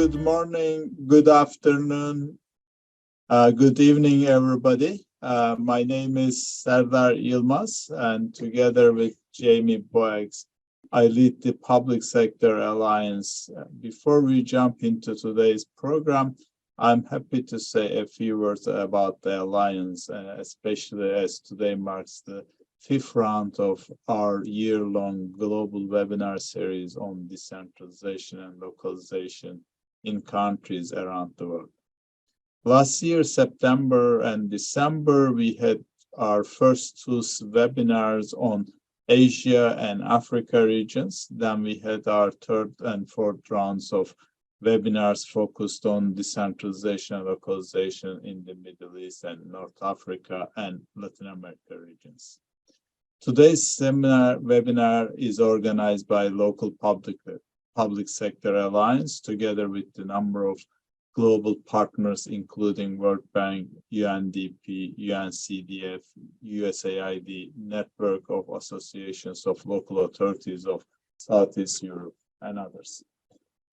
Good morning, good afternoon, good evening, everybody. My name is Serdar Yilmaz, and together with Jamie Boex, I lead the Public Sector Alliance. Before we jump into today's program, I'm happy to say a few words about the Alliance, especially as today marks the fifth round of our year-long global webinar series on decentralization and localization in countries around the world. Last year, September and December, we had our first two webinars on Asia and Africa regions. Then we had our third and fourth rounds of webinars focused on decentralization and localization in the Middle East and North Africa and Latin America regions. Today's webinar is organized by local Public Sector Alliance, together with a number of global partners, including World Bank, UNDP, UNCDF, USAID, network of associations of local authorities of Southeast Europe, and others.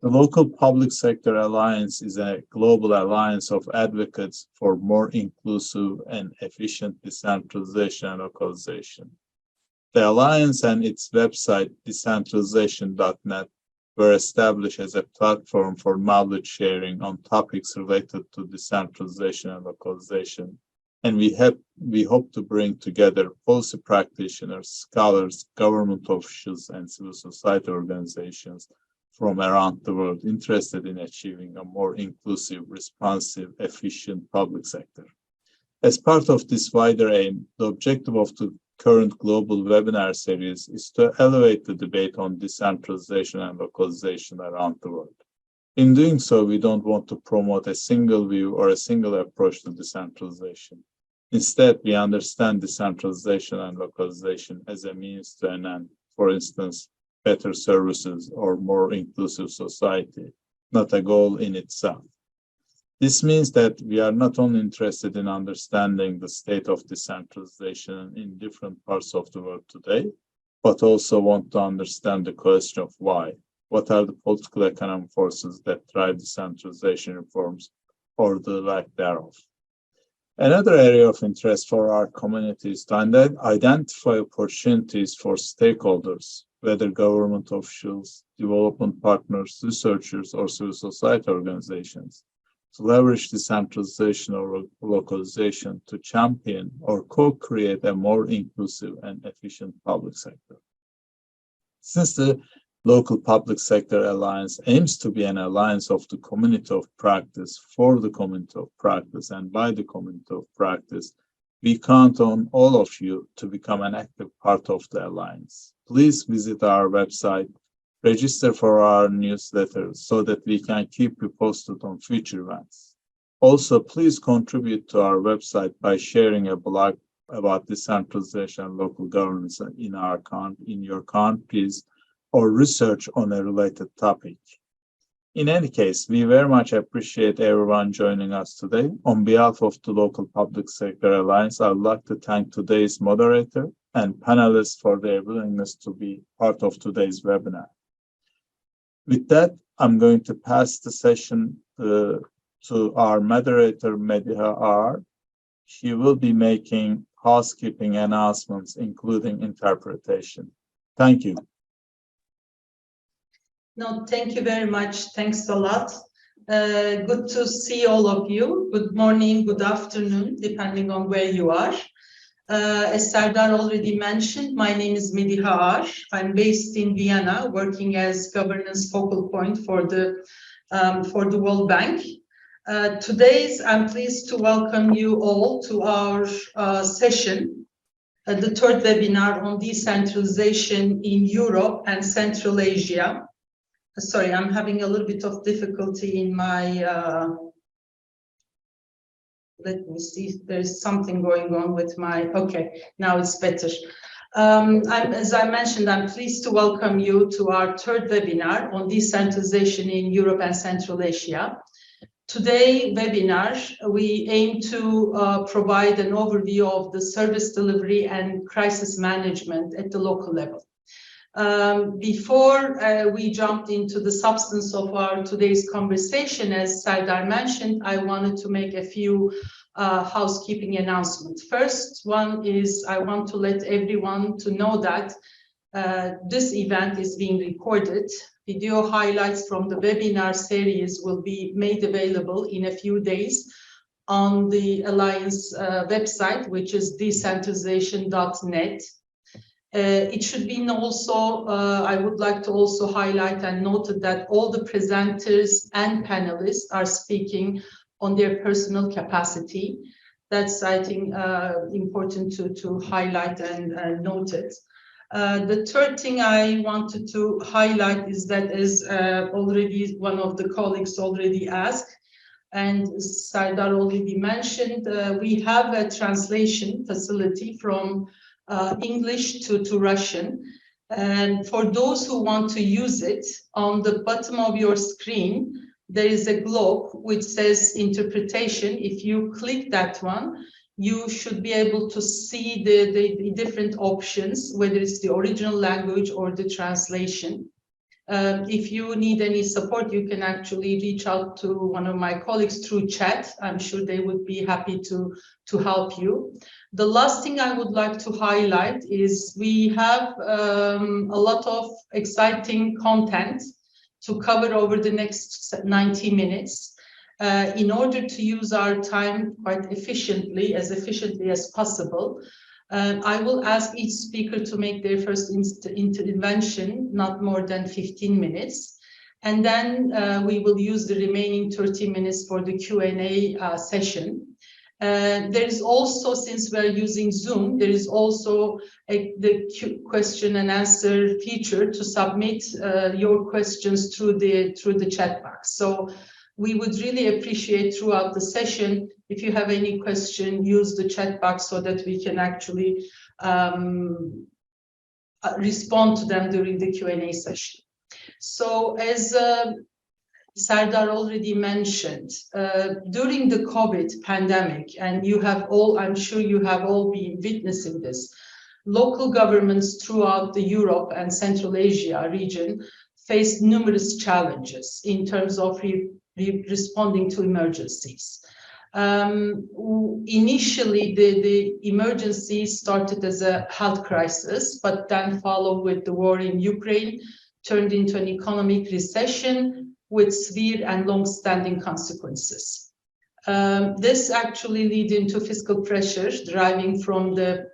The Local Public Sector Alliance is a global alliance of advocates for more inclusive and efficient decentralization and localization. The Alliance and its website, decentralization.net, were established as a platform for knowledge sharing on topics related to decentralization and localization. And we hope to bring together policy practitioners, scholars, government officials, and civil society organizations from around the world interested in achieving a more inclusive, responsive, efficient public sector. As part of this wider aim, the objective of the current global webinar series is to elevate the debate on decentralization and localization around the world. In doing so, we don't want to promote a single view or a single approach to decentralization. Instead, we understand decentralization and localization as a means to an end, for instance, better services or more inclusive society, not a goal in itself. This means that we are not only interested in understanding the state of decentralization in different parts of the world today, but also want to understand the question of why. What are the political economic forces that drive decentralization reforms or the lack thereof? Another area of interest for our community is to identify opportunities for stakeholders, whether government officials, development partners, researchers, or civil society organizations, to leverage decentralization or localization to champion or co-create a more inclusive and efficient public sector. Since the Local Public Sector Alliance aims to be an alliance of the community of practice, for the community of practice, and by the community of practice, we count on all of you to become an active part of the alliance. Please visit our website, register for our newsletter so that we can keep you posted on future events. Also, please contribute to our website by sharing a blog about decentralization and local governance in your countries or research on a related topic. In any case, we very much appreciate everyone joining us today. On behalf of the Local Public Sector Alliance, I would like to thank today's moderator and panelists for their willingness to be part of today's webinar. With that, I'm going to pass the session to our moderator, Mediha R. She will be making housekeeping announcements, including interpretation. Thank you. No, thank you very much. Thanks a lot. Good to see all of you. Good morning, good afternoon, depending on where you are. As Serdar already mentioned, my name is Mediha Ar. I'm based in Vienna, working as governance focal point for the World Bank. Today, I'm pleased to welcome you all to our session, the third webinar on decentralization in Europe and Central Asia. Sorry, I'm having a little bit of difficulty in my let me see, there's something going on with my, okay, now it's better. As I mentioned, I'm pleased to welcome you to our third webinar on decentralization in Europe and Central Asia. Today's webinar, we aim to provide an overview of the service delivery and crisis management at the local level. Before we jumped into the substance of our today's conversation, as Serdar mentioned, I wanted to make a few housekeeping announcements. First one is I want to let everyone to know that this event is being recorded. Video highlights from the webinar series will be made available in a few days on the Alliance website, which is decentralization.net. It should be also, I would like to also highlight and note that all the presenters and panelists are speaking on their personal capacity. That's, I think, important to highlight and note it. The third thing I wanted to highlight is that, as already one of the colleagues already asked, and Serdar already mentioned, we have a translation facility from English to Russian. And for those who want to use it, on the bottom of your screen, there is a globe which says interpretation. If you click that one, you should be able to see the different options, whether it's the original language or the translation. If you need any support, you can actually reach out to one of my colleagues through chat. I'm sure they would be happy to help you. The last thing I would like to highlight is we have a lot of exciting content to cover over the next 90 minutes. In order to use our time quite efficiently as possible, I will ask each speaker to make their first intervention, not more than 15 minutes. And then we will use the remaining 30 minutes for the Q&A session. There is also, since we're using Zoom, there is also the question and answer feature to submit your questions through the chat box. So we would really appreciate throughout the session, if you have any question, use the chat box so that we can actually respond to them during the Q&A session. So as Serdar already mentioned, during the COVID pandemic, and you have all, I'm sure you have all been witnessing this, local governments throughout the Europe and Central Asia region faced numerous challenges in terms of responding to emergencies. Initially, the emergency started as a health crisis, but then followed with the war in Ukraine, turned into an economic recession with severe and long-standing consequences. This actually led into fiscal pressures deriving from the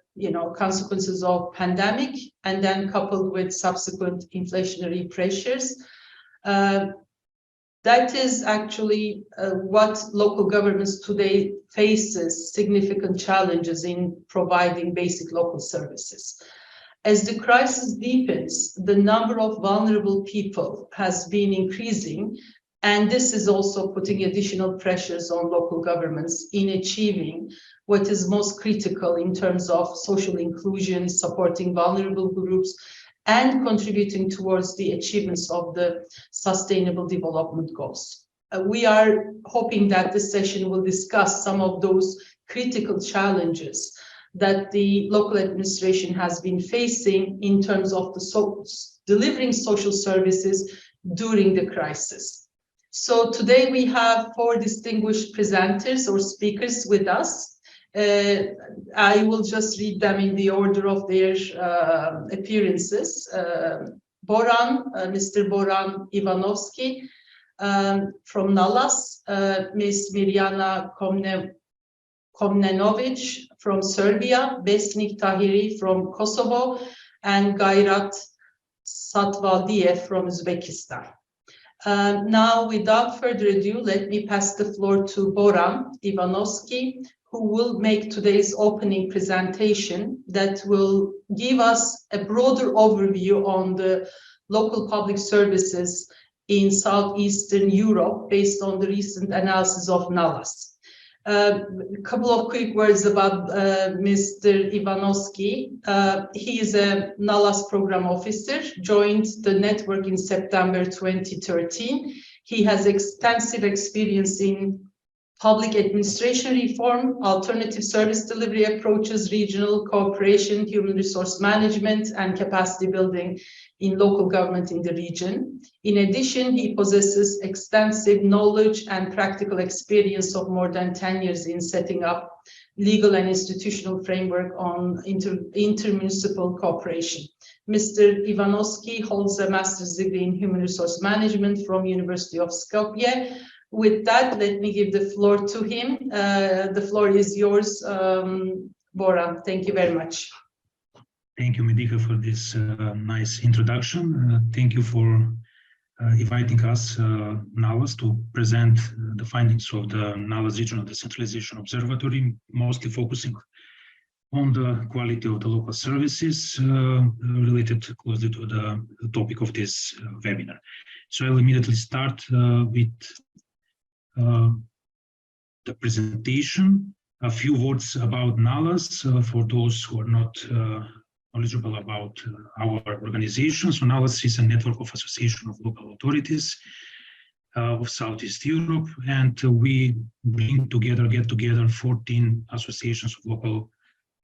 consequences of pandemic, and then coupled with subsequent inflationary pressures. That is actually what local governments today faces significant challenges in providing basic local services. As the crisis deepens, the number of vulnerable people has been increasing, and this is also putting additional pressures on local governments in achieving what is most critical in terms of social inclusion, supporting vulnerable groups, and contributing towards the achievements of the Sustainable Development Goals. We are hoping that this session will discuss some of those critical challenges that the local administration has been facing in terms of delivering social services during the crisis. So today we have 4 distinguished presenters or speakers with us. I will just read them in the order of their appearances. Mr. Boran Ivanovsky from Nalas, Ms. Mirjana Komnenovic from Serbia, Besnik Tahiri from Kosovo, and Gayrat Satvaldiev from Uzbekistan. Now, without further ado, let me pass the floor to Boran Ivanovsky, who will make today's opening presentation that will give us a broader overview on the local public services in Southeastern Europe based on the recent analysis of NALAS. A couple of quick words about Mr. Ivanovsky. He is a NALAS program officer, joined the network in September 2013. He has extensive experience in public administration reform, alternative service delivery approaches, regional cooperation, human resource management, and capacity building in local government in the region. In addition, he possesses extensive knowledge and practical experience of more than 10 years in setting up legal and institutional framework on intermunicipal cooperation. Mr. Ivanovsky holds a master's degree in human resource management from University of Skopje. With that, let me give the floor to him. The floor is yours, Bora. Thank you very much. Thank you, Medica, for this nice introduction. Thank you for inviting us, NALAS, to present the findings of the NALAS Regional Decentralization Observatory, mostly focusing on the quality of the local services related closely to the topic of this webinar. So I'll immediately start with the presentation. A few words about NALAS for those who are not knowledgeable about our organization. So NALAS is a network of association of local authorities of Southeast Europe, and we get together 14 associations of local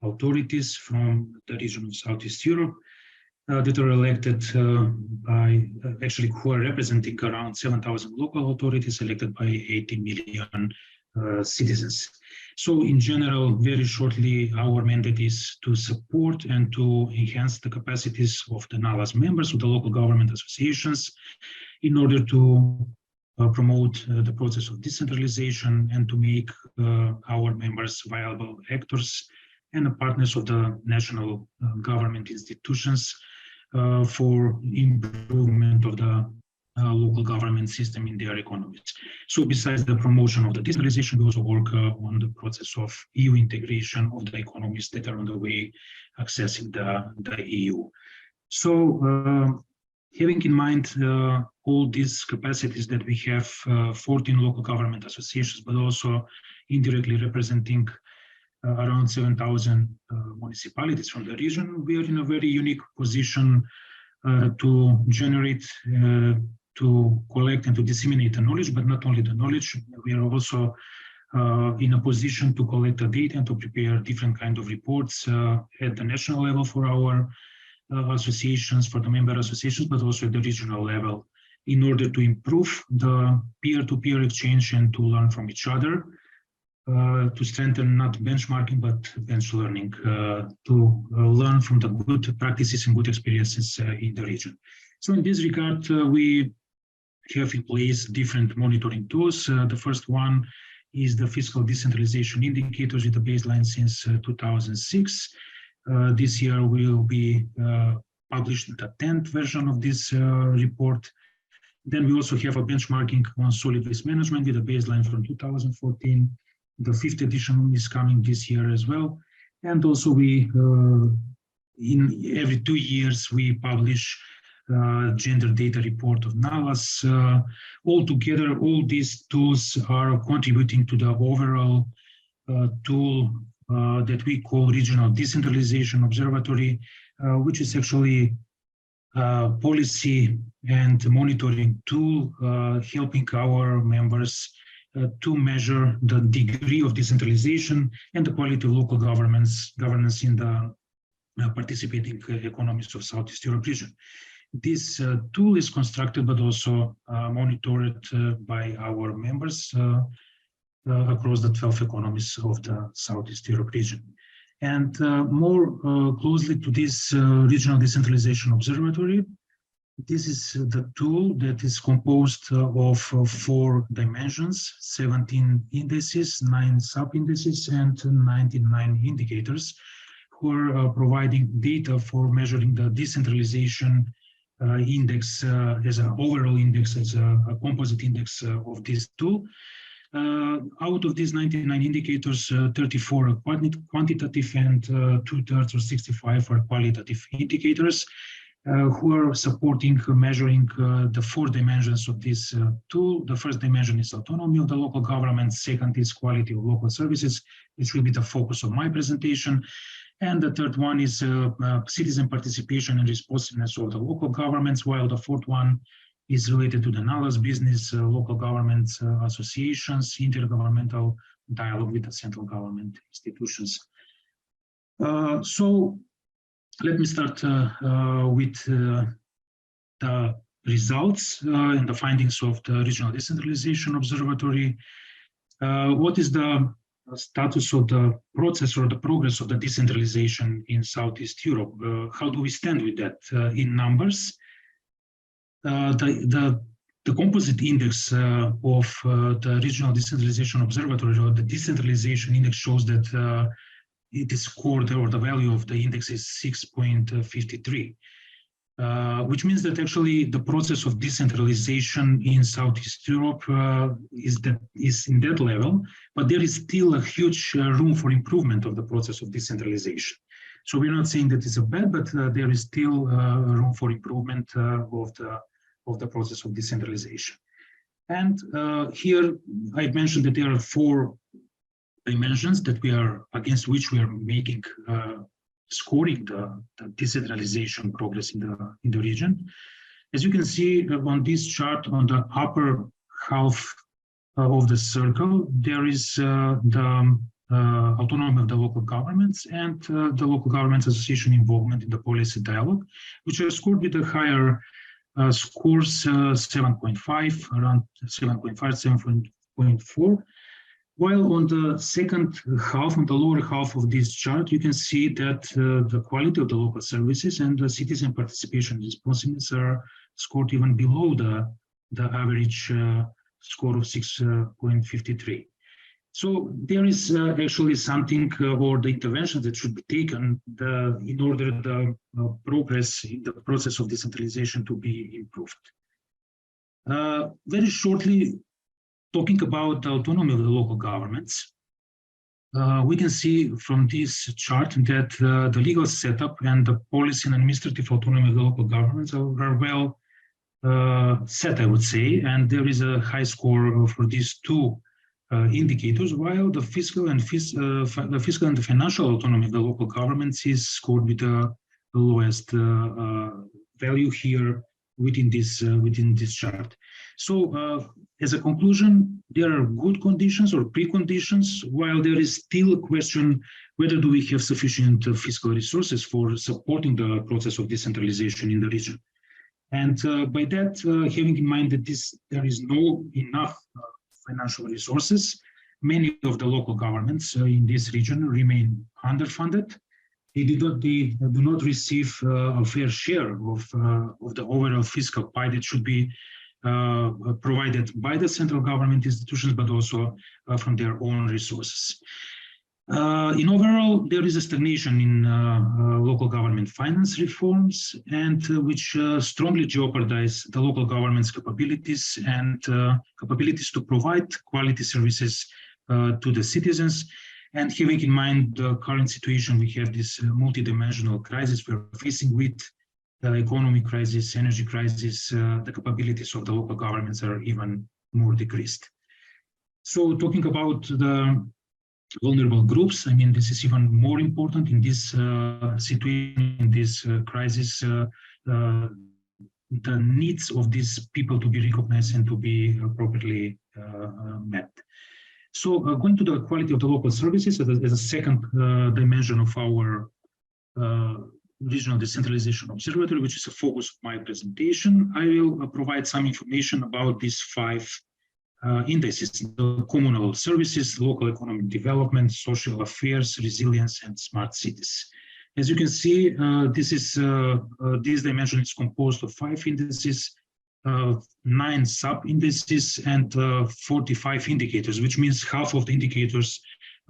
authorities from the region of Southeast Europe that are elected who are representing around 7,000 local authorities elected by 80 million citizens. So in general, very shortly, our mandate is to support and to enhance the capacities of the NALAS members of the local government associations in order to promote the process of decentralization and to make our members viable actors and partners of the national government institutions for improvement of the local government system in their economies. So besides the promotion of the decentralization, we also work on the process of EU integration of the economies that are on the way accessing the EU. So having in mind all these capacities that we have, 14 local government associations, but also indirectly representing around 7,000 municipalities from the region, we are in a very unique position to generate, to collect and to disseminate the knowledge, but not only the knowledge, we are also in a position to collect the data and to prepare different kind of reports at the national level for our associations, for the member associations, but also at the regional level in order to improve the peer-to-peer exchange and to learn from each other. To strengthen not benchmarking, but bench learning, to learn from the good practices and good experiences in the region. So in this regard, we have in place different monitoring tools. The first one is the fiscal decentralization indicators with the baseline since 2006. This year will be published the 10th version of this report. Then we also have a benchmarking on solid waste management with a baseline from 2014. The 5th edition is coming this year as well. And also we, in every 2 years, we publish gender data report of NALAS. Altogether, all these tools are contributing to the overall tool that we call Regional Decentralization Observatory, which is actually a policy and monitoring tool helping our members to measure the degree of decentralization and the quality of local governance in the participating economies of Southeast Europe region. This tool is constructed but also monitored by our members across the 12 economies of the Southeast Europe region. And more closely to this Regional Decentralization Observatory, this is the tool that is composed of 4 dimensions, 17 indices, 9 sub-indices, and 99 indicators, who are providing data for measuring the decentralization index as an overall index, as a composite index of this tool. Out of these 99 indicators, 34 are quantitative and 2/3 or 65 are qualitative indicators. Who are supporting measuring the 4 dimensions of this tool. The first dimension is autonomy of the local government. Second is quality of local services, which will be the focus of my presentation. And the third one is citizen participation and responsiveness of the local governments, while the fourth one is related to the knowledge business, local governments, associations, intergovernmental dialogue with the central government institutions. So let me start with the results and the findings of the Regional Decentralization Observatory. What is the status of the process or the progress of the decentralization in Southeast Europe? How do we stand with that in numbers? The composite index of the Regional Decentralization Observatory, or the decentralization index, shows that it is scored, or the value of the index is 6.53. Which means that actually the process of decentralization in Southeast Europe is in that level, but there is still a huge room for improvement of the process of decentralization. So we're not saying that it's a bad, but there is still room for improvement of the process of decentralization. And here I mentioned that there are 4 dimensions that against which we are making scoring the decentralization progress in the region. As you can see on this chart, on the upper half of the circle, there is the autonomy of the local governments and the local governments association involvement in the policy dialogue, which are scored with a higher scores, 7.5, around 7.5, 7.4. While on the second half, on the lower half of this chart, you can see that the quality of the local services and the citizen participation responsiveness are scored even below the average score of 6.53. So there is actually something or the intervention that should be taken in order the progress in the process of decentralization to be improved. Very shortly, talking about the autonomy of the local governments, we can see from this chart that the legal setup and the policy and administrative autonomy of the local governments are well set, I would say, and there is a high score for these 2 indicators, while the fiscal and the financial autonomy of the local governments is scored with the lowest value here within this chart. So as a conclusion, there are good conditions or preconditions, while there is still a question whether do we have sufficient fiscal resources for supporting the process of decentralization in the region. And by that, having in mind that there is no enough financial resources, many of the local governments in this region remain underfunded. They do not receive a fair share of the overall fiscal pie that should be provided by the central government institutions, but also from their own resources. In overall, there is a stagnation in local government finance reforms, and which strongly jeopardize the local government's capabilities and capabilities to provide quality services to the citizens. And having in mind the current situation, we have this multidimensional crisis we're facing with the economic crisis, energy crisis, the capabilities of the local governments are even more decreased. So talking about the vulnerable groups, I mean, this is even more important in this situation, in this crisis, the needs of these people to be recognized and to be properly met. So going to the quality of the local services as a second dimension of our Regional Decentralization Observatory, which is a focus of my presentation, I will provide some information about these 5 indices: the communal services, local economic development, social affairs, resilience, and smart cities. As you can see, this dimension is composed of 5 indices, 9 sub-indices, and 45 indicators, which means half of the indicators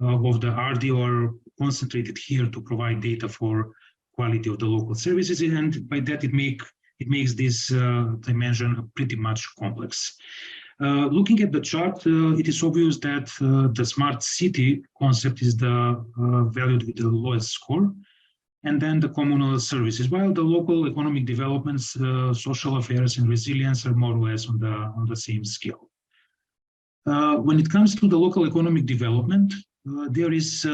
of the RDO are concentrated here to provide data for quality of the local services, and by that it makes this dimension pretty much complex. Looking at the chart, it is obvious that the smart city concept is the valued with the lowest score, and then the communal services, while the local economic developments, social affairs, and resilience are more or less on the same scale. When it comes to the local economic development, there is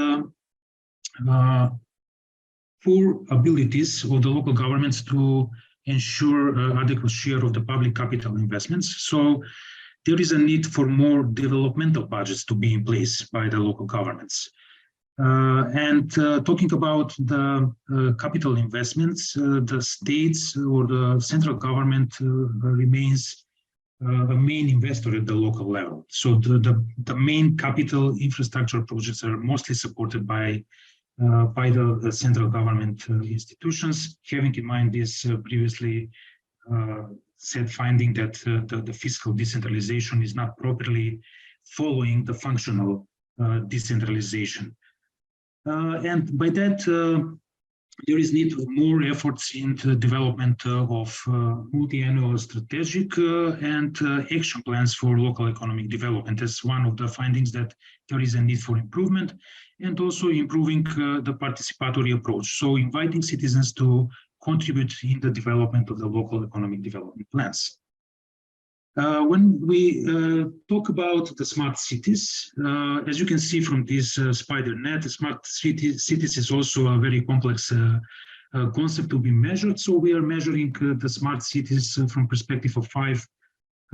4 abilities of the local governments to ensure adequate share of the public capital investments. So there is a need for more developmental budgets to be in place by the local governments. Talking about the capital investments, the states or the central government remains a main investor at the local level. So the main capital infrastructure projects are mostly supported by the central government institutions, having in mind this previously said finding that the fiscal decentralization is not properly following the functional decentralization. And by that, there is need for more efforts in the development of multi-annual strategic and action plans for local economic development as one of the findings that there is a need for improvement, and also improving the participatory approach. So inviting citizens to contribute in the development of the local economic development plans. When we talk about the smart cities, as you can see from this spider net, smart cities is also a very complex concept to be measured. So we are measuring the smart cities from perspective of 5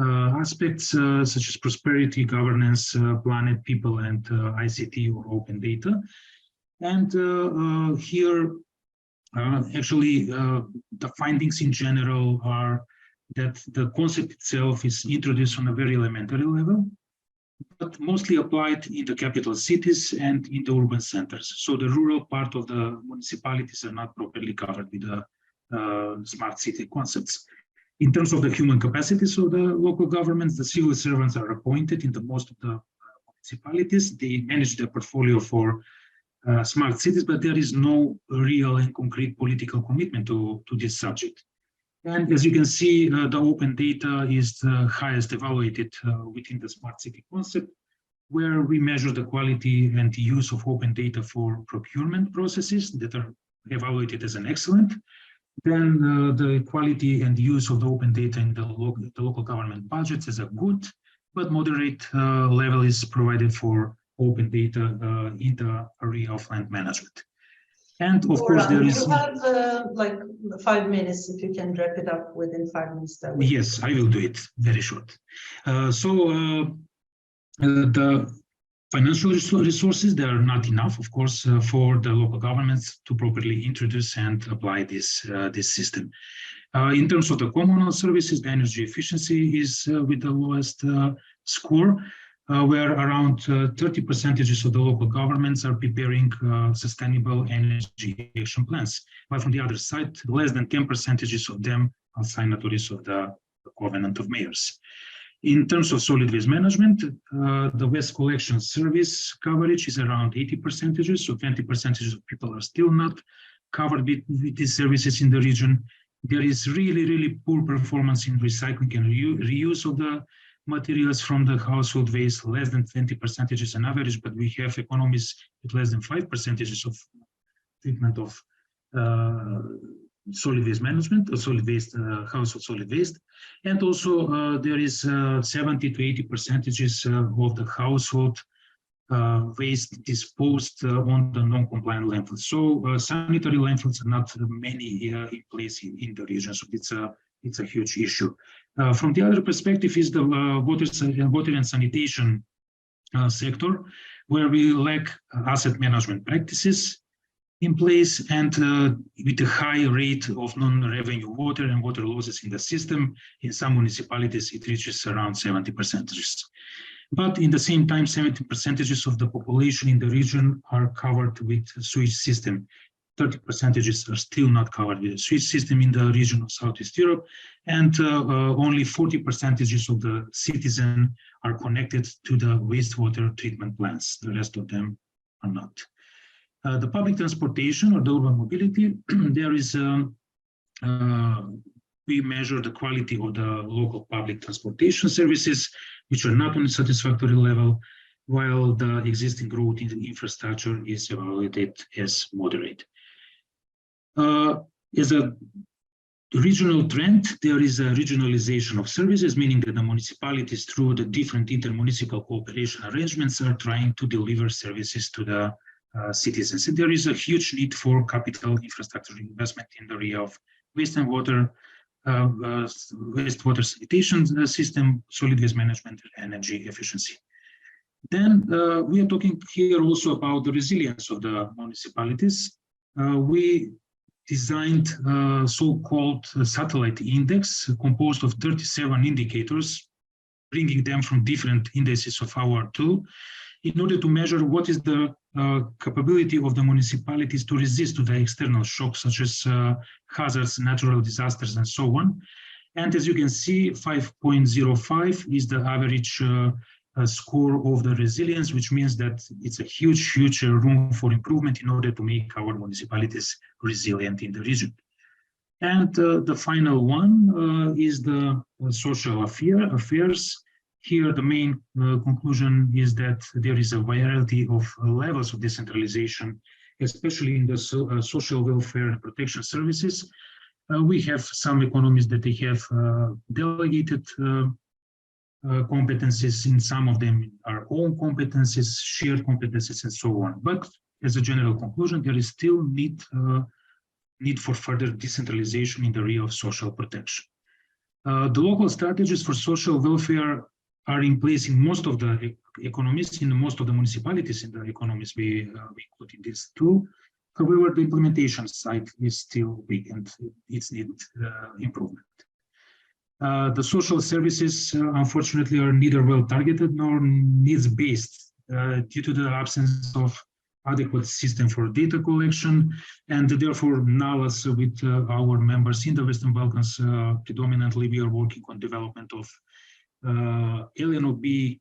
aspects, such as prosperity, governance, planet, people, and ICT or open data. And here, actually, the findings in general are that the concept itself is introduced on a very elementary level, but mostly applied in the capital cities and in the urban centers. So the rural part of the municipalities are not properly covered with the smart city concepts. In terms of the human capacities of the local governments, the civil servants are appointed in the most of the municipalities. They manage their portfolio for smart cities, but there is no real and concrete political commitment to this subject. And as you can see, the open data is the highest evaluated within the smart city concept, where we measure the quality and the use of open data for procurement processes that are evaluated as an excellent. Then the quality and the use of the open data in the local government budgets is a good, but moderate level is provided for open data in the area of land management. And of course, there is. You have like 5 minutes, if you can wrap it up within 5 minutes. Yes, I will do it very short. The financial resources, they are not enough, of course, for the local governments to properly introduce and apply this system. In terms of the communal services, the energy efficiency is with the lowest score, where around 30% of the local governments are preparing sustainable energy action plans. But from the other side, less than 10% of them are signatories of the Covenant of Mayors. In terms of solid waste management, the waste collection service coverage is around 80%, so 20% of people are still not covered with these services in the region. There is really poor performance in recycling and reuse of the materials from the household waste, less than 20% is an average, but we have economies with less than 5% of treatment of solid waste management, or solid waste, household solid waste. And also there is 70 to 80% of the household waste disposed on the non-compliant landfills. So sanitary landfills are not many in place in the region, so it's a huge issue. From the other perspective is the water and sanitation sector, where we lack asset management practices in place, and with a high rate of non-revenue water and water losses in the system. In some municipalities, it reaches around 70%. But in the same time, 70% of the population in the region are covered with sewage system. 30% are still not covered with the sewage system in the region of Southeast Europe, and only 40% of the citizens are connected to the wastewater treatment plants. The rest of them are not. The public transportation or the urban mobility, there is we measure the quality of the local public transportation services, which are not on a satisfactory level, while the existing growth in the infrastructure is evaluated as moderate. As a regional trend, there is a regionalization of services, meaning that the municipalities, through the different intermunicipal cooperation arrangements, are trying to deliver services to the citizens. And there is a huge need for capital infrastructure investment in the area of waste and water wastewater sanitation system, solid waste management, and energy efficiency. Then we are talking here also about the resilience of the municipalities. We designed so-called satellite index composed of 37 indicators, bringing them from different indices of our tool, in order to measure what is the capability of the municipalities to resist to the external shocks, such as hazards, natural disasters, and so on. And as you can see, 5.05 is the average score of the resilience, which means that it's a huge room for improvement in order to make our municipalities resilient in the region. And the final one is the social affairs. Here, the main conclusion is that there is a variety of levels of decentralization, especially in the social welfare and protection services. We have some economies that they have delegated competencies. In some of them are own competencies, shared competencies, and so on. But as a general conclusion, there is still need for further decentralization in the area of social protection. The local strategies for social welfare are in place in most of the economies, in most of the municipalities in the economies we include in this tool. However, the implementation side is still weak and it needs improvement. The social services, unfortunately, are neither well targeted nor needs-based due to the absence of adequate system for data collection, and therefore now, as with our members in the Western Balkans, predominantly we are working on development of LNOB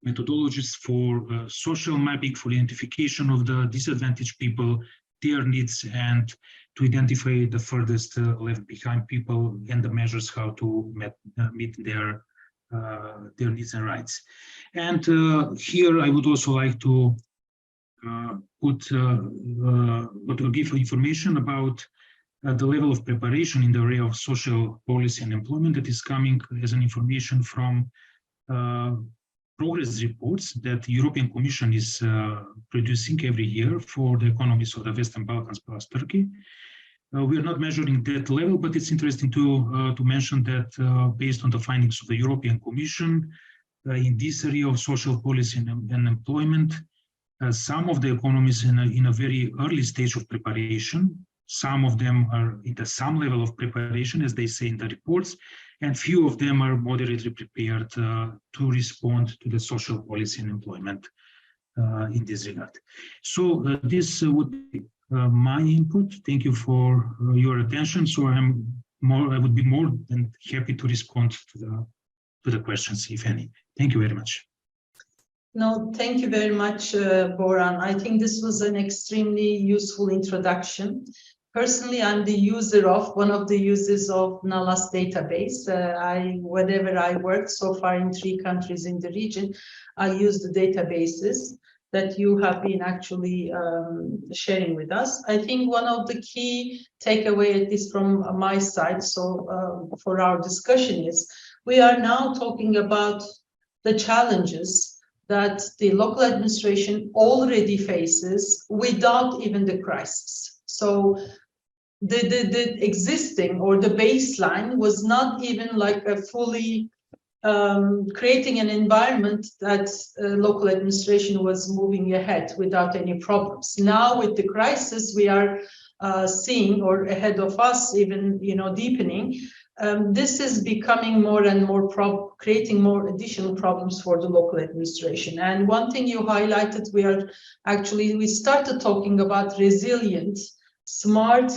methodologies for social mapping, for identification of the disadvantaged people, their needs, and to identify the furthest left behind people and the measures how to meet their needs and rights. And here I would also like to give information about the level of preparation in the area of social policy and employment that is coming as an information from progress reports that the European Commission is producing every year for the economies of the Western Balkans plus Turkey. We are not measuring that level, but it's interesting to mention that based on the findings of the European Commission in this area of social policy and employment, some of the economies in a very early stage of preparation. Some of them are in some level of preparation, as they say in the reports, and few of them are moderately prepared to respond to the social policy and employment in this regard. So this would be my input. Thank you for your attention. So I would be more than happy to respond to the questions, if any. Thank you very much. No, thank you very much, Boran. I think this was an extremely useful introduction. Personally, I'm one of the users of NALAS database. Whenever I worked so far in 3 countries in the region, I use the databases that you have been actually sharing with us. I think one of the key takeaway, at least from my side, for our discussion is, we are now talking about the challenges that the local administration already faces without even the crisis. So the existing or the baseline was not even like a fully creating an environment that local administration was moving ahead without any problems. Now with the crisis, we are seeing, or ahead of us, even deepening. This is becoming more and more creating more additional problems for the local administration. And one thing you highlighted, we started talking about resilient, smart,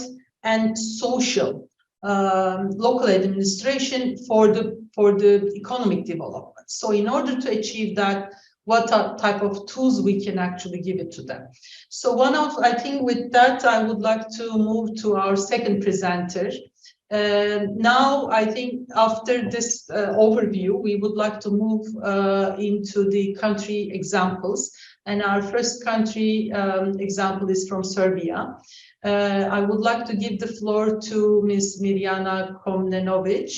and social local administration for the economic development. So in order to achieve that, what type of tools we can actually give it to them. So I think with that, I would like to move to our second presenter. Now, I think after this overview, we would like to move into the country examples. And our first country example is from Serbia. I would like to give the floor to Ms. Mirjana Komnenovic.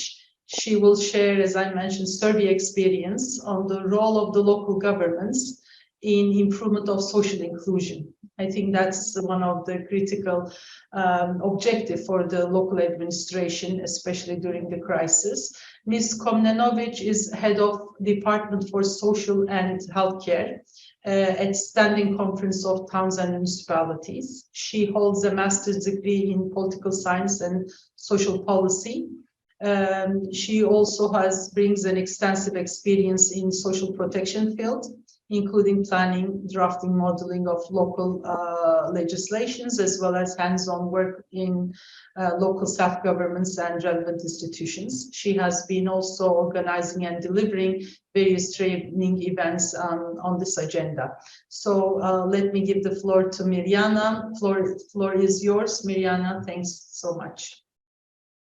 She will share, as I mentioned, Serbia experience on the role of the local governments in improvement of social inclusion. I think that's one of the critical objective for the local administration, especially during the crisis. Ms. Komnenovic is head of Department for Social and Healthcare at Standing Conference of Towns and Municipalities. She holds a master's degree in political science and social policy. She also brings an extensive experience in social protection field, including planning, drafting, modeling of local legislations, as well as hands-on work in local self-governments and relevant institutions. She has been also organizing and delivering various training events on this agenda. So let me give the floor to Mirjana. Floor is yours, Mirjana. Thanks so much.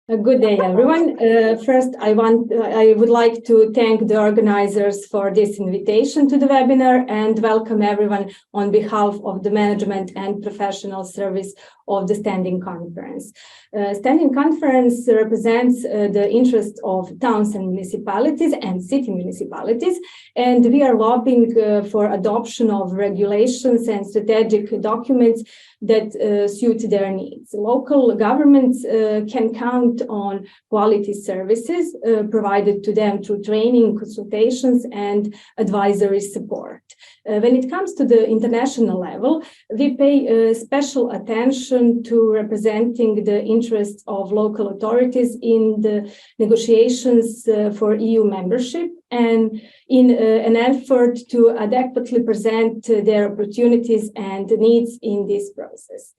Good day, everyone. First, I would like to thank the organizers for this invitation to the webinar and welcome everyone on behalf of the management and professional service of the Standing Conference. Standing Conference represents the interests of towns and municipalities and city municipalities, and we are lobbying for adoption of regulations and strategic documents that suit their needs. Local governments can count on quality services provided to them through training, consultations, and advisory support. When it comes to the international level, we pay special attention to representing the interests of local authorities in the negotiations for EU membership and in an effort to adequately present their opportunities and needs in this process.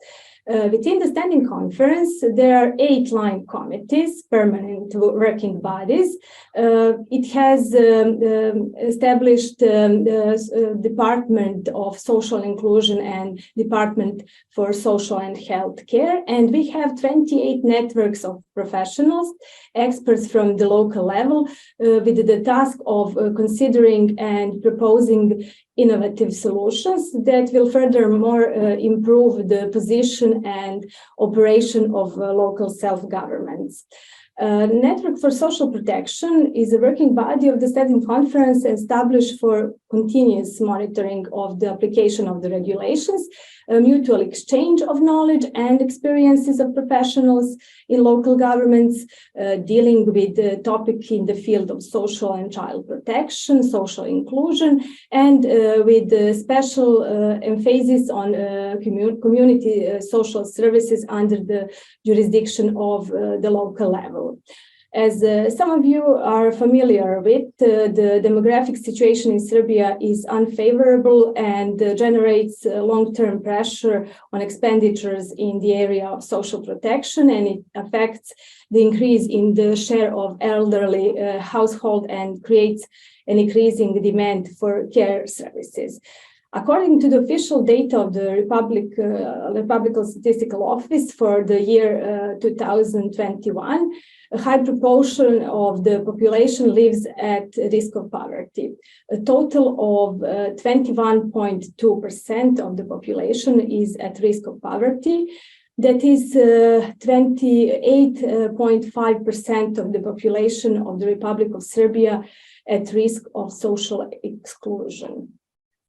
Within the Standing Conference, there are 8 line committees, permanent working bodies. It has established the Department of Social Inclusion and Department for Social and Health Care, and we have 28 networks of professionals, experts from the local level, with the task of considering and proposing innovative solutions that will furthermore improve the position and operation of local self-governments. Network for Social Protection is a working body of the Standing Conference established for continuous monitoring of the application of the regulations, a mutual exchange of knowledge and experiences of professionals in local governments, dealing with the topic in the field of social and child protection, social inclusion, and with special emphasis on community social services under the jurisdiction of the local level. As some of you are familiar with, the demographic situation in Serbia is unfavorable and generates long-term pressure on expenditures in the area of social protection, and it affects the increase in the share of elderly household and creates an increasing demand for care services. According to the official data of the Republic Statistical Office for the year 2021, a high proportion of the population lives at risk of poverty. A total of 21.2% of the population is at risk of poverty. That is 28.5% of the population of the Republic of Serbia at risk of social exclusion.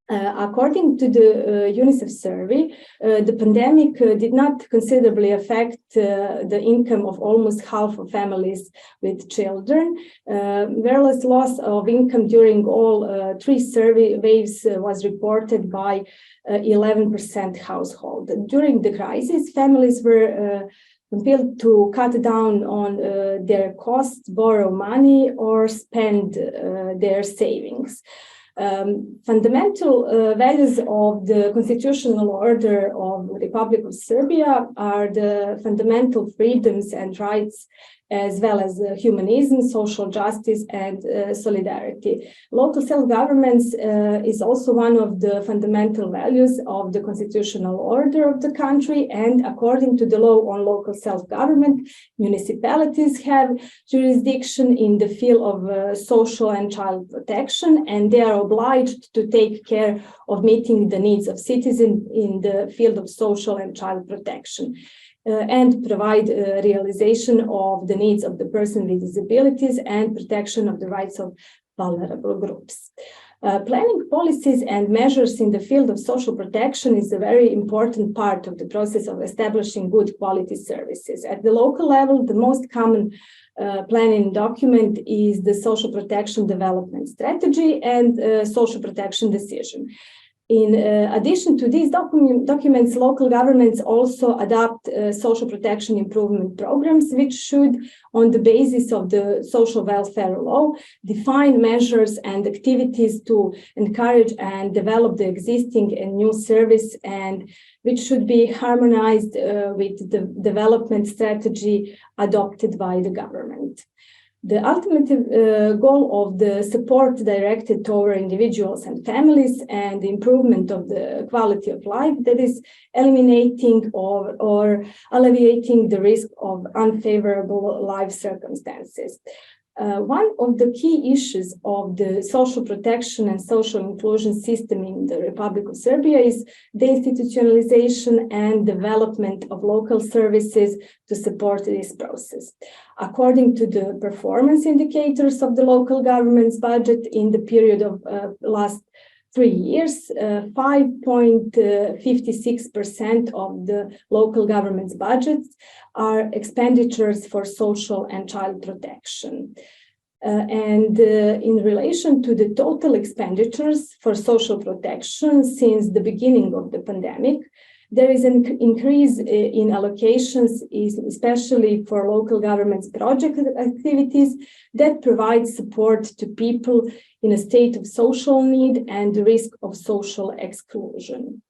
According to the UNICEF survey, the pandemic did not considerably affect the income of almost half of families with children, whereas loss of income during all 3 survey waves was reported by 11% household. During the crisis, families were compelled to cut down on their costs, borrow money, or spend their savings. Fundamental values of the constitutional order of the Republic of Serbia are the fundamental freedoms and rights, as well as humanism, social justice, and solidarity. Local self-governments is also one of the fundamental values of the constitutional order of the country, and according to the law on local self-government, municipalities have jurisdiction in the field of social and child protection, and they are obliged to take care of meeting the needs of citizens in the field of social and child protection. And provide realization of the needs of the person with disabilities and protection of the rights of vulnerable groups. Planning policies and measures in the field of social protection is a very important part of the process of establishing good quality services. At the local level, the most common planning document is the Social Protection Development Strategy and Social Protection Decision. In addition to these documents, local governments also adopt social protection improvement programs, which should, on the basis of the social welfare law, define measures and activities to encourage and develop the existing and new service, and which should be harmonized with the development strategy adopted by the government. The ultimate goal of the support directed toward individuals and families and the improvement of the quality of life, that is eliminating or alleviating the risk of unfavorable life circumstances. One of the key issues of the social protection and social inclusion system in the Republic of Serbia is the institutionalization and development of local services to support this process. According to the performance indicators of the local government's budget in the period of last 3 years, 5.56% of the local government's budgets are expenditures for social and child protection. In relation to the total expenditures for social protection since the beginning of the pandemic, there is an increase in allocations, especially for local government's project activities that provide support to people in a state of social need and the risk of social exclusion.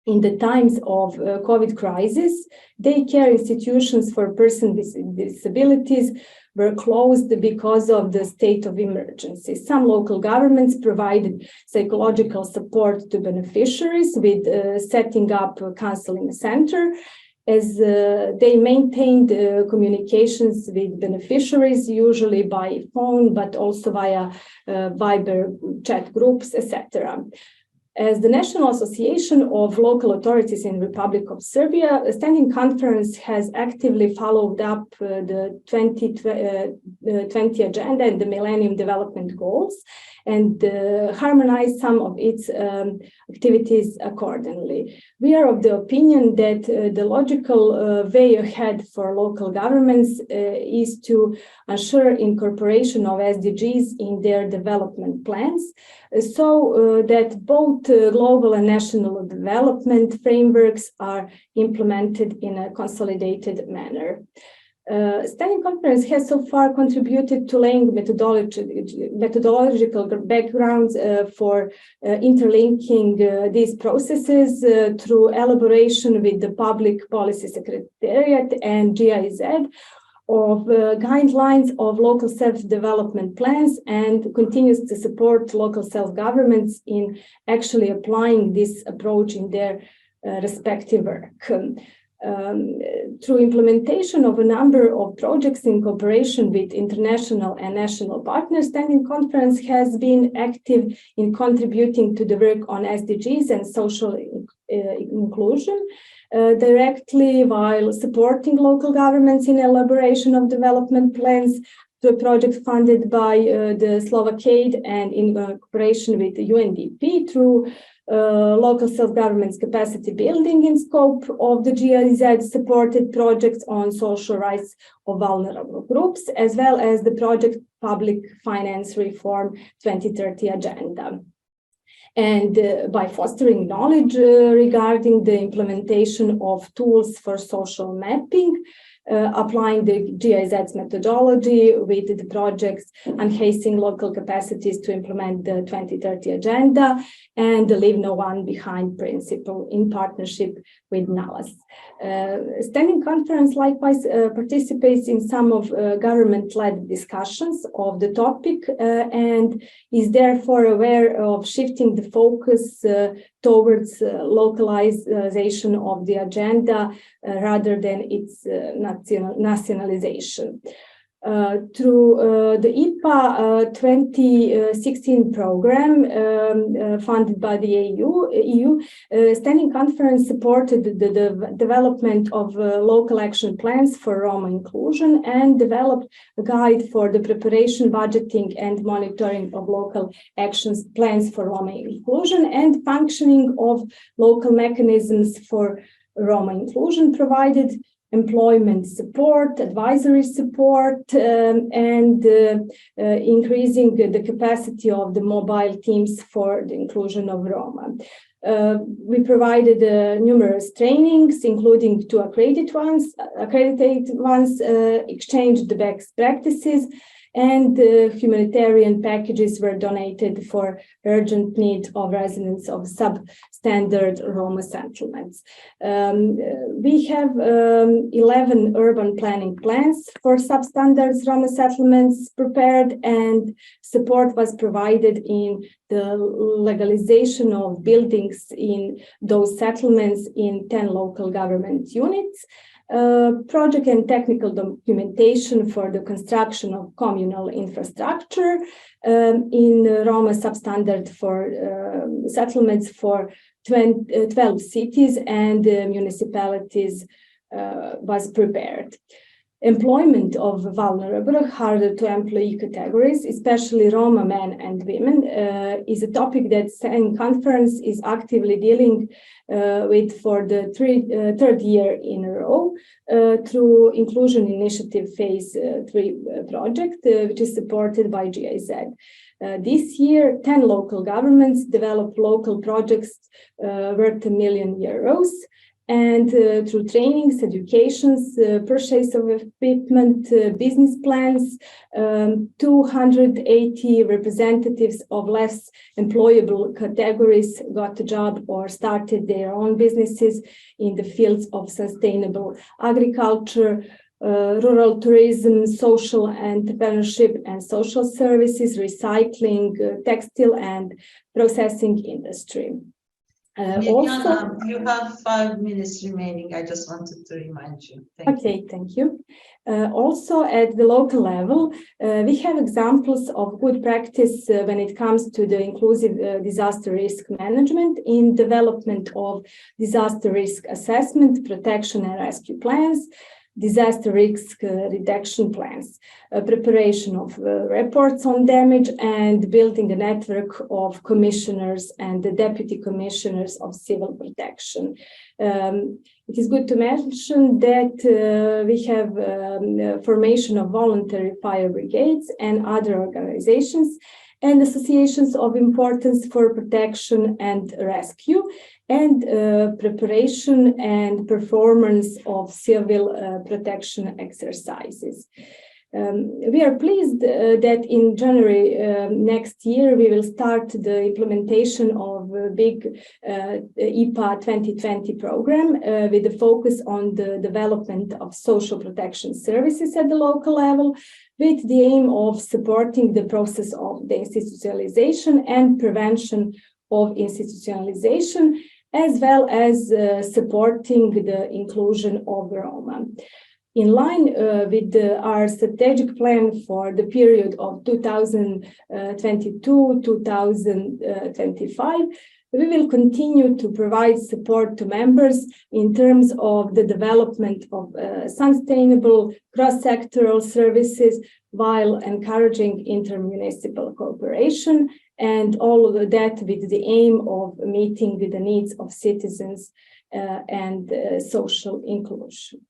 In the times of COVID crisis, daycare institutions for persons with disabilities were closed because of the state of emergency. Some local governments provided psychological support to beneficiaries with setting up a counseling center, as they maintained communications with beneficiaries, usually by phone, but also via Viber chat groups, etc. As the National Association of Local Authorities in Republic of Serbia, a standing conference has actively followed up the 2020 agenda and the Millennium Development Goals and harmonized some of its activities accordingly. We are of the opinion that the logical way ahead for local governments is to ensure incorporation of SDGs in their development plans, so that both global and national development frameworks are implemented in a consolidated manner. Standing Conference has so far contributed to laying methodological backgrounds for interlinking these processes through elaboration with the Public Policy Secretariat and GIZ of guidelines of local self-development plans, and continues to support local self-governments in actually applying this approach in their respective work. Through implementation of a number of projects in cooperation with international and national partners, Standing Conference has been active in contributing to the work on SDGs and social inclusion directly, while supporting local governments in elaboration of development plans through a project funded by the Slovak Aid and in cooperation with the UNDP through local self-government's capacity building in scope of the GIZ supported projects on social rights of vulnerable groups, as well as the project Public Finance Reform 2030 Agenda. And by fostering knowledge regarding the implementation of tools for social mapping, applying the GIZ's methodology with the projects enhancing local capacities to implement the 2030 agenda and the leave no one behind principle in partnership with NALAS. Standing Conference likewise participates in some of government-led discussions of the topic and is therefore aware of shifting the focus towards localization of the agenda rather than its nationalization. Through the EECA 2016 program funded by the EU, Standing Conference supported the development of local action plans for Roma inclusion and developed a guide for the preparation, budgeting, and monitoring of local actions plans for Roma inclusion and functioning of local mechanisms for Roma inclusion, provided employment support, advisory support, and increasing the capacity of the mobile teams for the inclusion of Roma. We provided numerous trainings, including two accredited ones, exchanged the best practices, and humanitarian packages were donated for urgent need of residents of substandard Roma settlements. We have 11 urban planning plans for substandard Roma settlements prepared, and support was provided in the legalization of buildings in those settlements in 10 local government units. Project and technical documentation for the construction of communal infrastructure in Roma substandard for settlements for 12 cities and municipalities was prepared. Employment of vulnerable, harder to employ categories, especially Roma men and women, is a topic that Standing Conference is actively dealing with for the third year in a row through Inclusion Initiative Phase 3 project, which is supported by GIZ. This year, 10 local governments developed local projects worth €1 million. And through trainings, educations, purchase of equipment, business plans, 280 representatives of less employable categories got a job or started their own businesses in the fields of sustainable agriculture, rural tourism, social entrepreneurship and social services, recycling, textile and processing industry. Also, you have 5 minutes remaining. I just wanted to remind you. Thank you. Also, at the local level, we have examples of good practice when it comes to the inclusive disaster risk management in development of disaster risk assessment, protection and rescue plans, disaster risk reduction plans, preparation of reports on damage, and building a network of commissioners and the deputy commissioners of civil protection. It is good to mention that we have formation of voluntary fire brigades and other organizations and associations of importance for protection and rescue, and preparation and performance of civil protection exercises. We are pleased that in January next year, we will start the implementation of a big EECA 2020 program with a focus on the development of social protection services at the local level, with the aim of supporting the process of the institutionalization and prevention of institutionalization, as well as supporting the inclusion of Roma. In line with our strategic plan for the period of 2022-2025, we will continue to provide support to members in terms of the development of sustainable cross-sectoral services while encouraging intermunicipal cooperation, and all of that with the aim of meeting with the needs of citizens and social inclusion.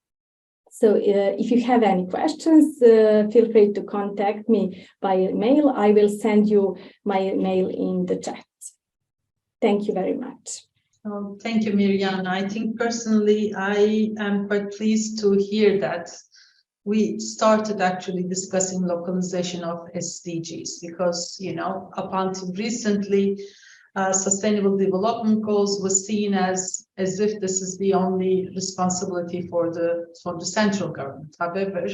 So if you have any questions, feel free to contact me by email. I will send you my email in the chat. Thank you very much. Thank you, Mirjana. I think personally, I am quite pleased to hear that we started actually discussing localization of SDGs, because, you know, up until recently, Sustainable Development Goals was seen as if this is the only responsibility for the central government. However,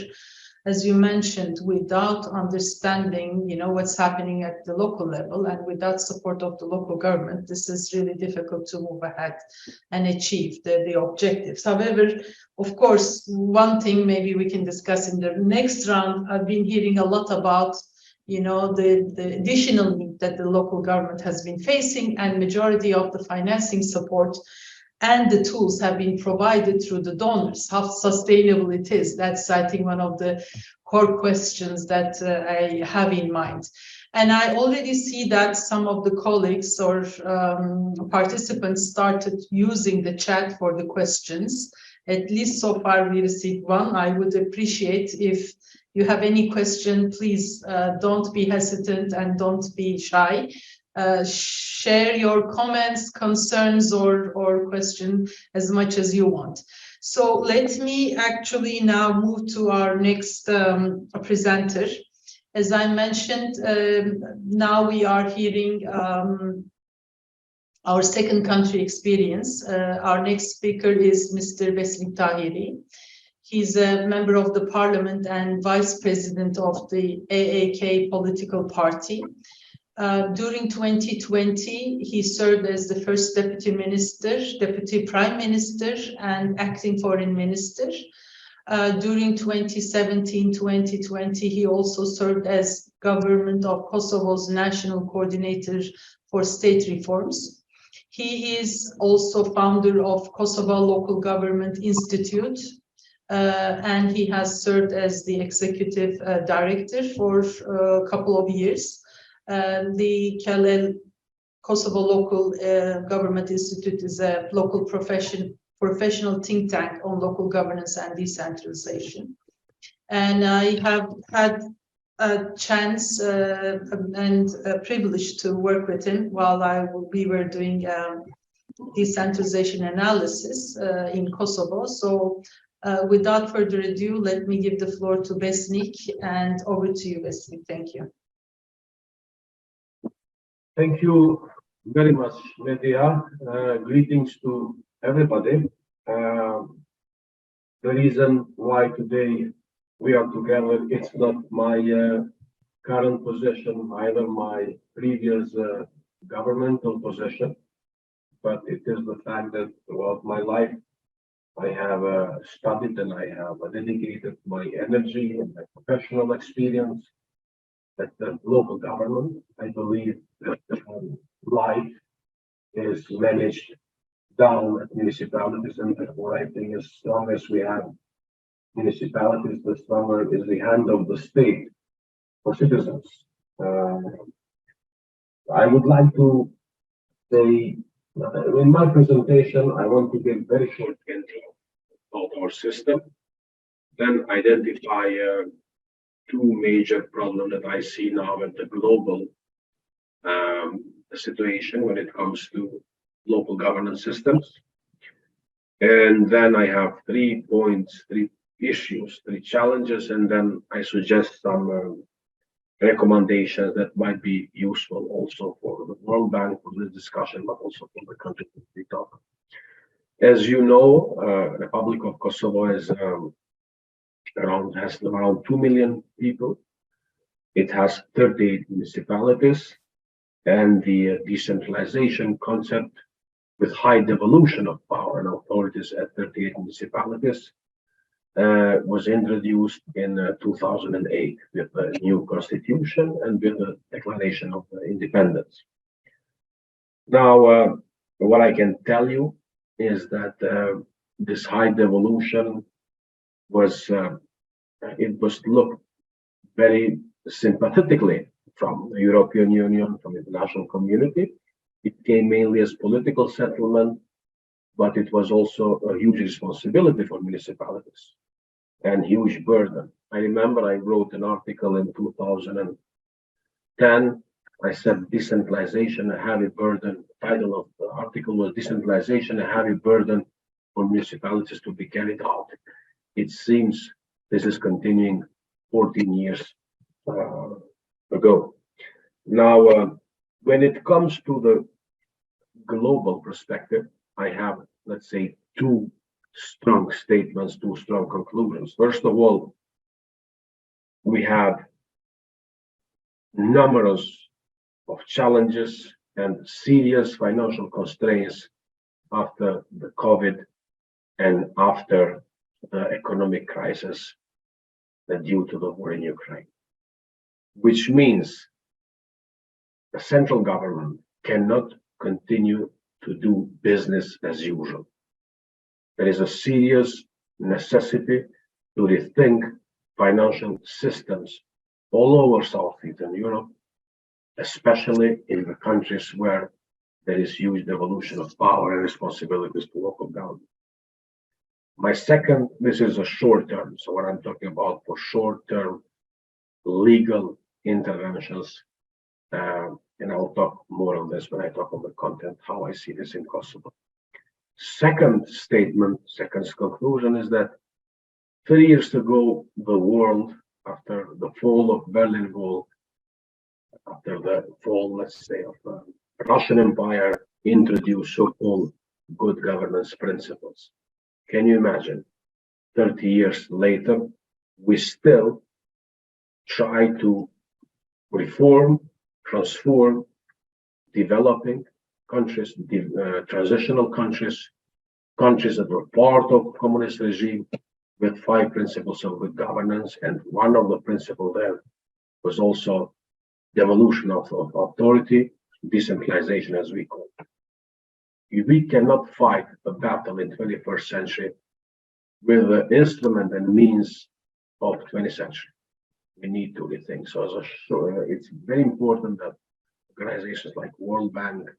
as you mentioned, without understanding, what's happening at the local level and without support of the local government, this is really difficult to move ahead and achieve the objectives. However, of course, one thing maybe we can discuss in the next round, I've been hearing a lot about the additional need that the local government has been facing, and majority of the financing support and the tools have been provided through the donors. How sustainable it is, that's, I think, one of the core questions that I have in mind. And I already see that some of the colleagues or participants started using the chat for the questions. At least so far we received one. I would appreciate if you have any question, please don't be hesitant and don't be shy. Share your comments, concerns, or question as much as you want. So let me actually now move to our next presenter. As I mentioned, now we are hearing our second country experience. Our next speaker is Mr. Besnik Tahiri. He's a member of the parliament and vice president of the EECA political party. During 2020, he served as the first deputy minister, deputy prime minister, and acting foreign minister. During 2017-2020, he also served as government of Kosovo's national coordinator for state reforms. He is also founder of Kosovo Local Government Institute, and he has served as the executive director for a couple of years. The Kosovo Local Government Institute is a local professional think tank on local governance and decentralization. And I have had a chance and a privilege to work with him while we were doing decentralization analysis in Kosovo. So without further ado, let me give the floor to Besnik, and over to you, Besnik. Thank you. Thank you very much, Medya. Greetings to everybody. The reason why today we are together, it's not my current position, either my previous governmental position, but it is the fact that throughout my life, I have studied and I have dedicated my energy and my professional experience at the local government. I believe that life is managed down at municipalities, and therefore I think as long as we have municipalities, the stronger is the hand of the state for citizens. I would like to say, in my presentation, I want to give very short intro of our system, then identify two major problems that I see now at the global situation when it comes to local governance systems. And then I have 3 points, 3 issues, 3 challenges, and then I suggest some recommendations that might be useful also for the World Bank for this discussion, but also for the country that we talk. As you know, Republic of Kosovo is has around 2 million people. It has 38 municipalities, and the decentralization concept with high devolution of power and authorities at 38 municipalities was introduced in 2008 with the new constitution and with the declaration of independence. Now, what I can tell you is that this high devolution was looked very sympathetically from the European Union, from the international community. It came mainly as political settlement, but it was also a huge responsibility for municipalities and huge burden. I remember I wrote an article in 2010. I said decentralization, a heavy burden. The title of the article was Decentralization, a heavy burden for municipalities to be carried out. It seems this is continuing 14 years ago. Now, when it comes to the global perspective, I have, let's say, 2 strong statements, 2 strong conclusions. First of all, we had numerous of challenges and serious financial constraints after the COVID and after the economic crisis due to the war in Ukraine, which means the central government cannot continue to do business as usual. There is a serious necessity to rethink financial systems all over Southeastern Europe, especially in the countries where there is huge devolution of power and responsibilities to local government. My second, this is a short term, so what I'm talking about for short term legal interventions, and I'll talk more on this when I talk on the content, how I see this in Kosovo. Second statement, second conclusion is that 3 years ago, the world, after the fall of Berlin Wall, after the fall, let's say, of the Russian Empire, introduced so-called good governance principles. Can you imagine? 30 years later, we still try to reform, transform developing countries, transitional countries, countries that were part of communist regime, with 5 principles of good governance, and one of the principles there was also devolution of authority, decentralization, as we call it. We cannot fight a battle in 21st century with the instrument and means of 20th century. We need to rethink. So it's very important that organizations like World Bank,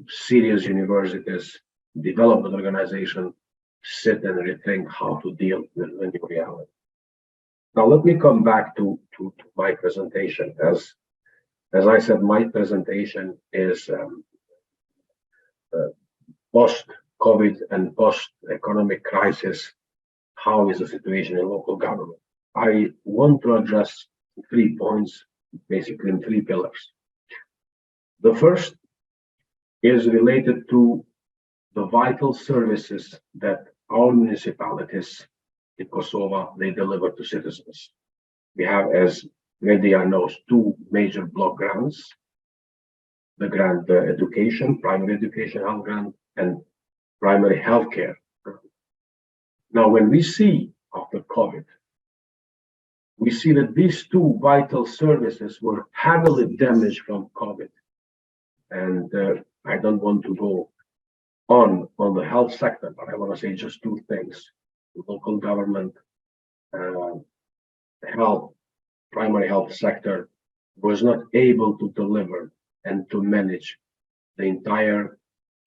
serious universities, development organization sit and rethink how to deal with the new reality. Now let me come back to my presentation. As I said, my presentation is post-COVID and post-economic crisis. How is the situation in local government? I want to address 3 points, basically in 3 pillars. The first is related to the vital services that our municipalities in Kosovo, they deliver to citizens. We have, as media knows, 2 major block grants: the grant education, primary education health grant, and primary healthcare. Now, when we see after COVID, we see that these 2 vital services were heavily damaged from COVID. And I don't want to go on the health sector, but I want to say just 2 things. Local government, health, primary health sector was not able to deliver and to manage the entire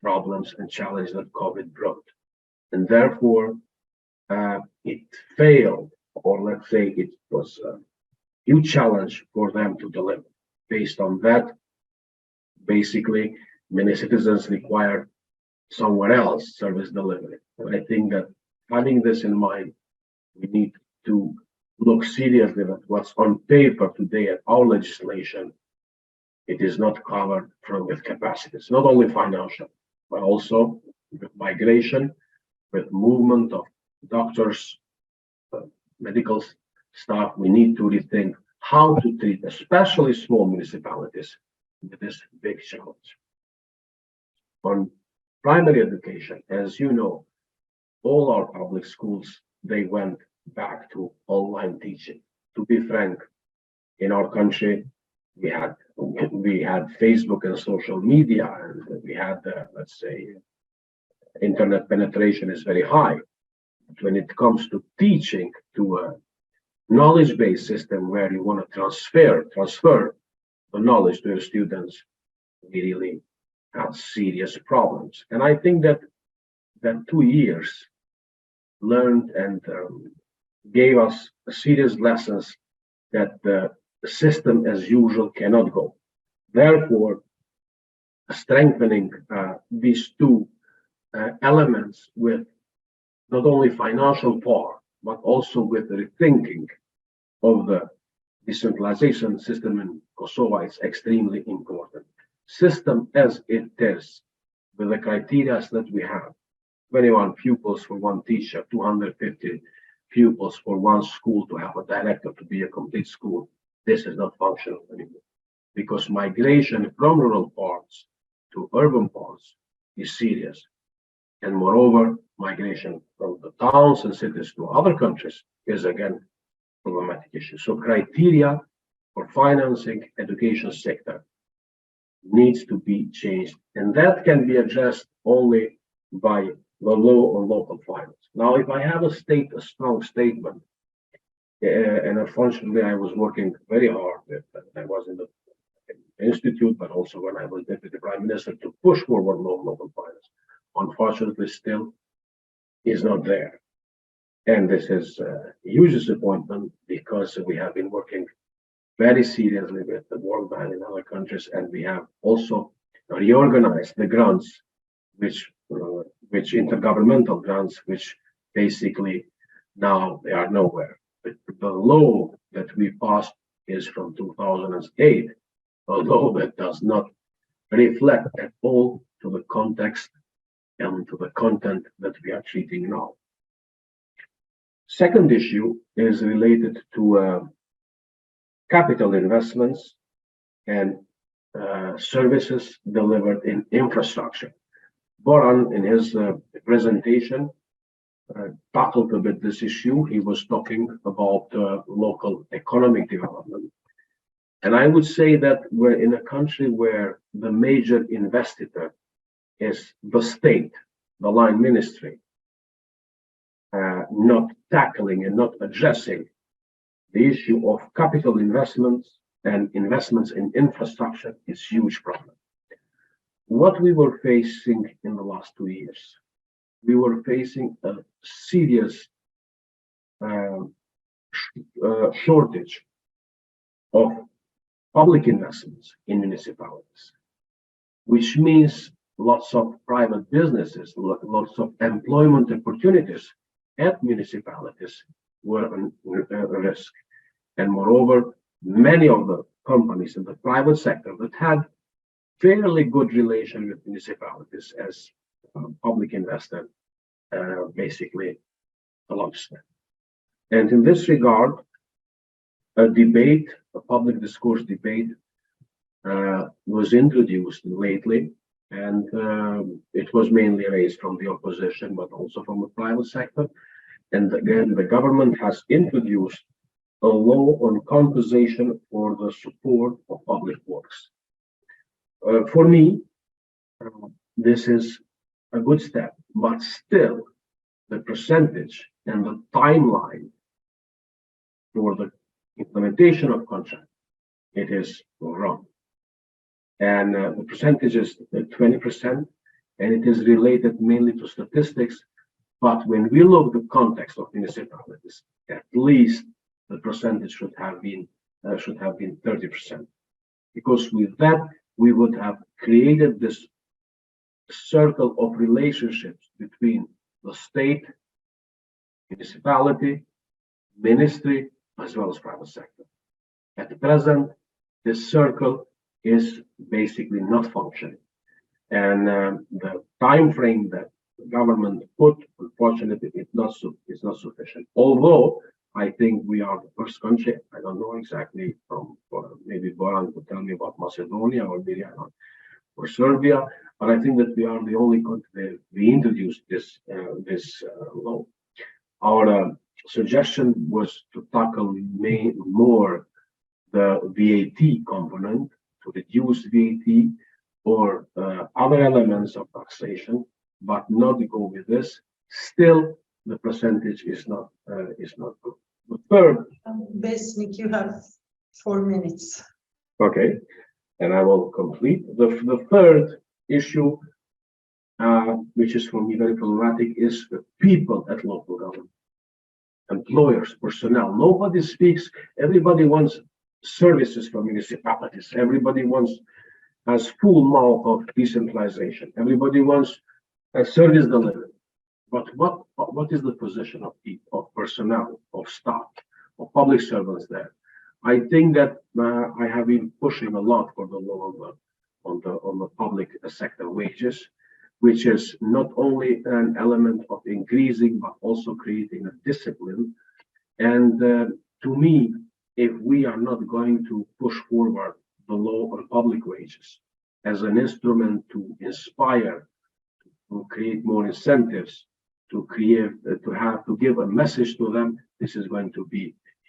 problems and challenges that COVID brought. And therefore, it failed, or let's say it was a huge challenge for them to deliver. Based on that, basically, many citizens require somewhere else service delivery. And I think that having this in mind, we need to look seriously at what's on paper today at our legislation. It is not covered with capacities, not only financial, but also with migration, with movement of doctors, medical staff. We need to rethink how to treat, especially small municipalities, with this big challenge. On primary education, as you know, all our public schools, they went back to online teaching. To be frank, in our country, we had Facebook and social media, and we had, let's say, internet penetration is very high. But when it comes to teaching, to a knowledge-based system where you want to transfer the knowledge to your students, we really have serious problems. And I think that 2 years learned and gave us serious lessons that the system as usual cannot go. Therefore, strengthening these 2 elements with not only financial power, but also with the rethinking of the decentralization system in Kosovo is extremely important. System as it is, with the criteria that we have, 21 pupils for 1 teacher, 250 pupils for one school to have a director to be a complete school. This is not functional anymore, because migration from rural parts to urban parts is serious. And moreover, migration from the towns and cities to other countries is again problematic issue. So criteria for financing education sector needs to be changed, and that can be addressed only by the law on local finance. Now, if I have a strong statement, and unfortunately I was working very hard with, I was in the institute, but also when I was deputy prime minister, to push forward law on local finance. Unfortunately, still is not there. And this is a huge disappointment, because we have been working very seriously with the World Bank in other countries, and we have also reorganized the grants, which intergovernmental grants, which basically now they are nowhere. But the law that we passed is from 2008, a law that does not reflect at all to the context and to the content that we are treating now. Second issue is related to capital investments and services delivered in infrastructure. Boran, in his presentation, tackled a bit this issue. He was talking about local economic development. And I would say that we're in a country where the major investitor is the state, the line ministry, not tackling and not addressing the issue of capital investments and investments in infrastructure is a huge problem. What we were facing in the last 2 years, we were facing a serious shortage of public investments in municipalities, which means lots of private businesses, lots of employment opportunities at municipalities were on risk. And moreover, many of the companies in the private sector that had fairly good relation with municipalities as public investor basically lost them. And in this regard, a public discourse debate was introduced lately, and it was mainly raised from the opposition, but also from the private sector. And again, the government has introduced a law on compensation for the support of public works. For me, this is a good step, but still the percentage and the timeline for the implementation of contract, it is wrong. And the percentage is 20%, and it is related mainly to statistics. But when we look at the context of municipalities, at least the percentage should have been 30%, because with that we would have created this circle of relationships between the state, municipality, ministry, as well as private sector. At the present, this circle is basically not functioning, and the time frame that the government put, unfortunately, it's not sufficient. Although I think we are the first country, I don't know exactly maybe Boran could tell me about Macedonia or maybe or Serbia, but I think that we are the only country that we introduced this law. Our suggestion was to tackle more the VAT component, to reduce VAT or other elements of taxation, but not to go with this. Still, the percentage is not good. The third, Besnik, you have 4 minutes. okay, and I will complete. The third issue, which is for me very problematic, is the people at local government, employers, personnel. Nobody speaks. Everybody wants services from municipalities. Everybody has full mouth of decentralization. Everybody wants a service delivery. But what is the position of people, of personnel, of staff, of public servants there? I think that I have been pushing a lot for the law on the public sector wages, which is not only an element of increasing, but also creating a discipline And to me, if we are not going to push forward the law on public wages as an instrument to inspire, to create more incentives, to give a message to them, this is going to be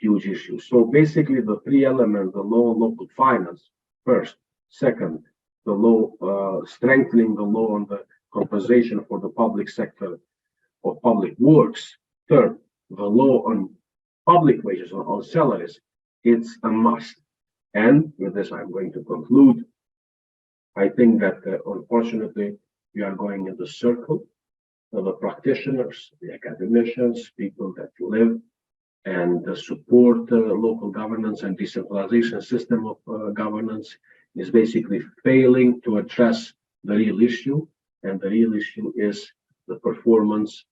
huge issue. So basically the three elements, the law on local finance first, second, the law, strengthening the law on the compensation for the public sector of public works, third, the law on public wages or on salaries, it's a must. And with this, I'm going to conclude. I think that unfortunately, we are going in the circle of the practitioners, the academicians, people that live and support local governance and decentralization system of governance is basically failing to address the real issue. And the real issue is the performance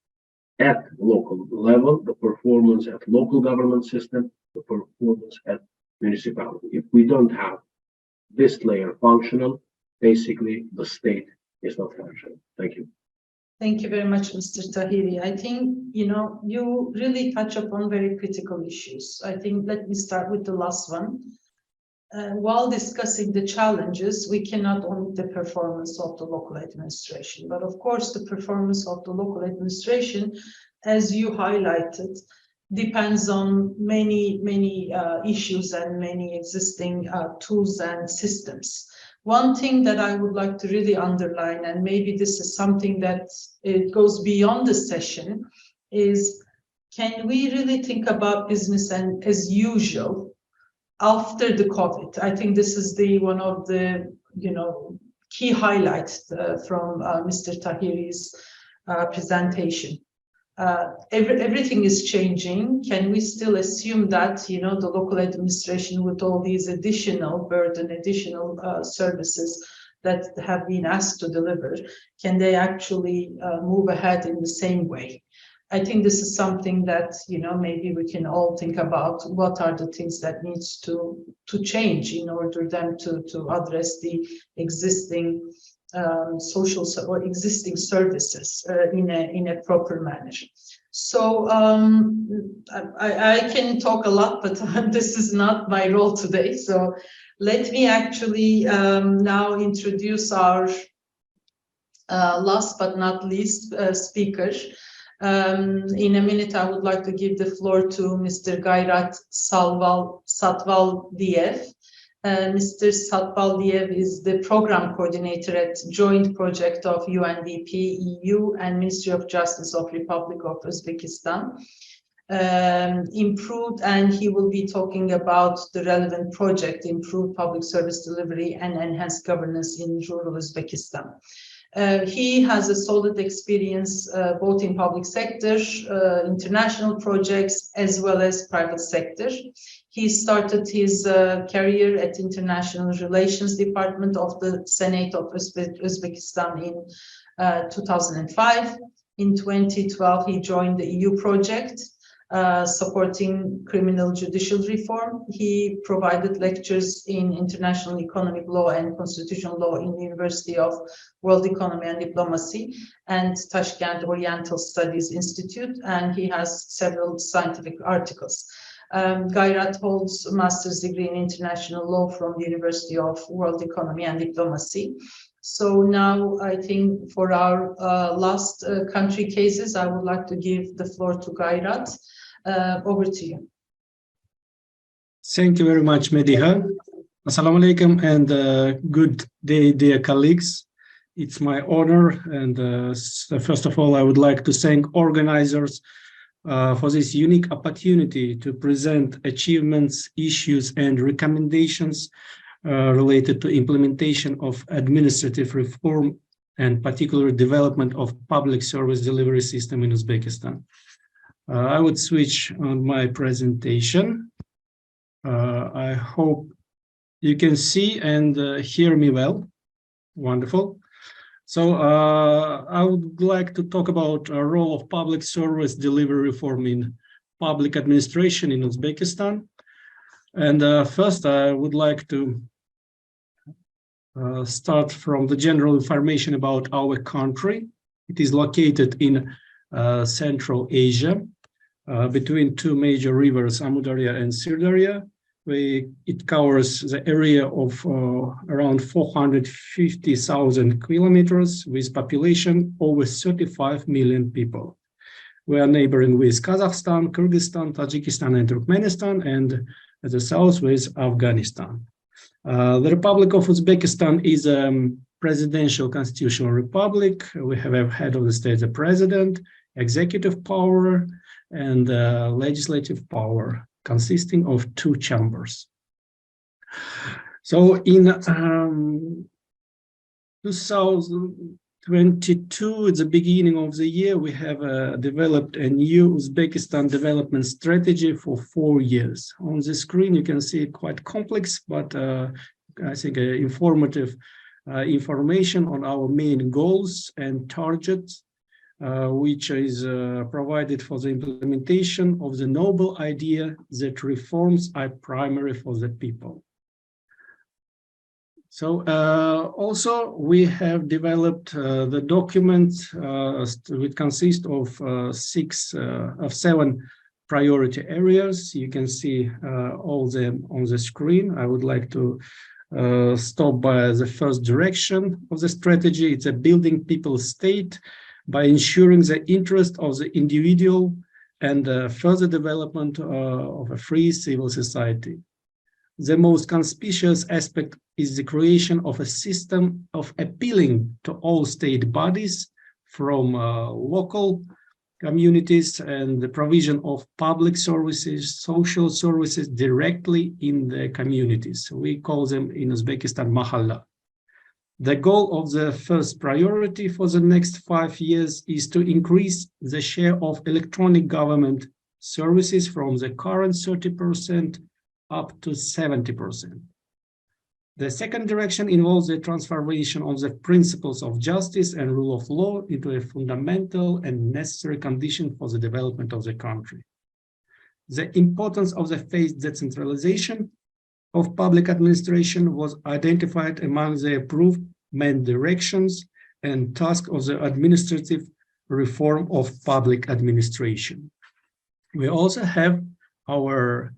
at local level, the performance at local government system, the performance at municipality. If we don't have this layer functional, basically the state is not functional. Thank you. Thank you very much, Mr. Tahiri. I think, you really touch upon very critical issues. I think let me start with the last one. While discussing the challenges, we cannot omit the performance of the local administration. But of course, the performance of the local administration, as you highlighted, depends on many issues and many existing tools and systems. One thing that I would like to really underline, and maybe this is something that it goes beyond the session, is can we really think about business and as usual after the COVID? I think this is one of the key highlights from Mr. Tahiri's presentation. Everything is changing. Can we still assume that the local administration, with all these additional burden, additional services that have been asked to deliver, can they actually move ahead in the same way? I think this is something that maybe we can all think about. What are the things that needs to change in order them to address the existing social or existing services in a proper manner. So I can talk a lot, but this is not my role today. So let me actually now introduce our last but not least speaker. In a minute, I would like to give the floor to Mr. Gayrat Satvaldiyev. Mr. Satvaldiyev is the program coordinator at joint project of UNDP, EU, and Ministry of Justice of Republic of Uzbekistan. And he will be talking about the relevant project, improved public service delivery and enhanced governance in rural Uzbekistan. He has a solid experience both in public sector, international projects, as well as private sector. He started his career at International Relations Department of the Senate of Uzbekistan in 2005. In 2012, he joined the EU project supporting criminal judicial reform. He provided lectures in international economic law and constitutional law in the University of World Economy and Diplomacy and Tashkent Oriental Studies Institute, and he has several scientific articles. Gayrat holds a master's degree in international law from the University of World Economy and Diplomacy. So now I think for our last country cases, I would like to give the floor to Gayrat. Over to you. Thank you very much, Mediha. Assalamu alaikum and good day, dear colleagues. It's my honor, and first of all, I would like to thank organizers for this unique opportunity to present achievements, issues, and recommendations related to implementation of administrative reform and particular development of public service delivery system in Uzbekistan. I would switch on my presentation. I hope you can see and hear me well. Wonderful. So I would like to talk about a role of public service delivery reform in public administration in Uzbekistan. And first, I would like to start from the general information about our country. It is located in Central Asia. between two major rivers, Amudarya and Sirdarya. It covers the area of around 450,000 kilometers with population over 35 million people. We are neighboring with Kazakhstan, Kyrgyzstan, Tajikistan, and Turkmenistan, and at the south with Afghanistan. The Republic of Uzbekistan is a presidential constitutional republic. We have a head of the state, the president, executive power, and legislative power, consisting of two chambers. So in 2022, at the beginning of the year, we have developed a new Uzbekistan development strategy for 4 years. On the screen, you can see quite complex, but I think informative information on our main goals and targets, which is provided for the implementation of the noble idea that reforms are primary for the people. So also we have developed the document which consists of 7 priority areas. You can see all them on the screen. I would like to stop by the first direction of the strategy. It's a building people's state by ensuring the interest of the individual and further development of a free civil society. The most conspicuous aspect is the creation of a system of appealing to all state bodies from local communities and the provision of public services, social services directly in the communities. We call them in Uzbekistan mahalla. The goal of the first priority for the next 5 years is to increase the share of electronic government services from the current 30% up to 70%. The second direction involves the transformation of the principles of justice and rule of law into a fundamental and necessary condition for the development of the country. The importance of the phased decentralization of public administration was identified among the approved main directions and tasks of the administrative reform of public administration. We also have our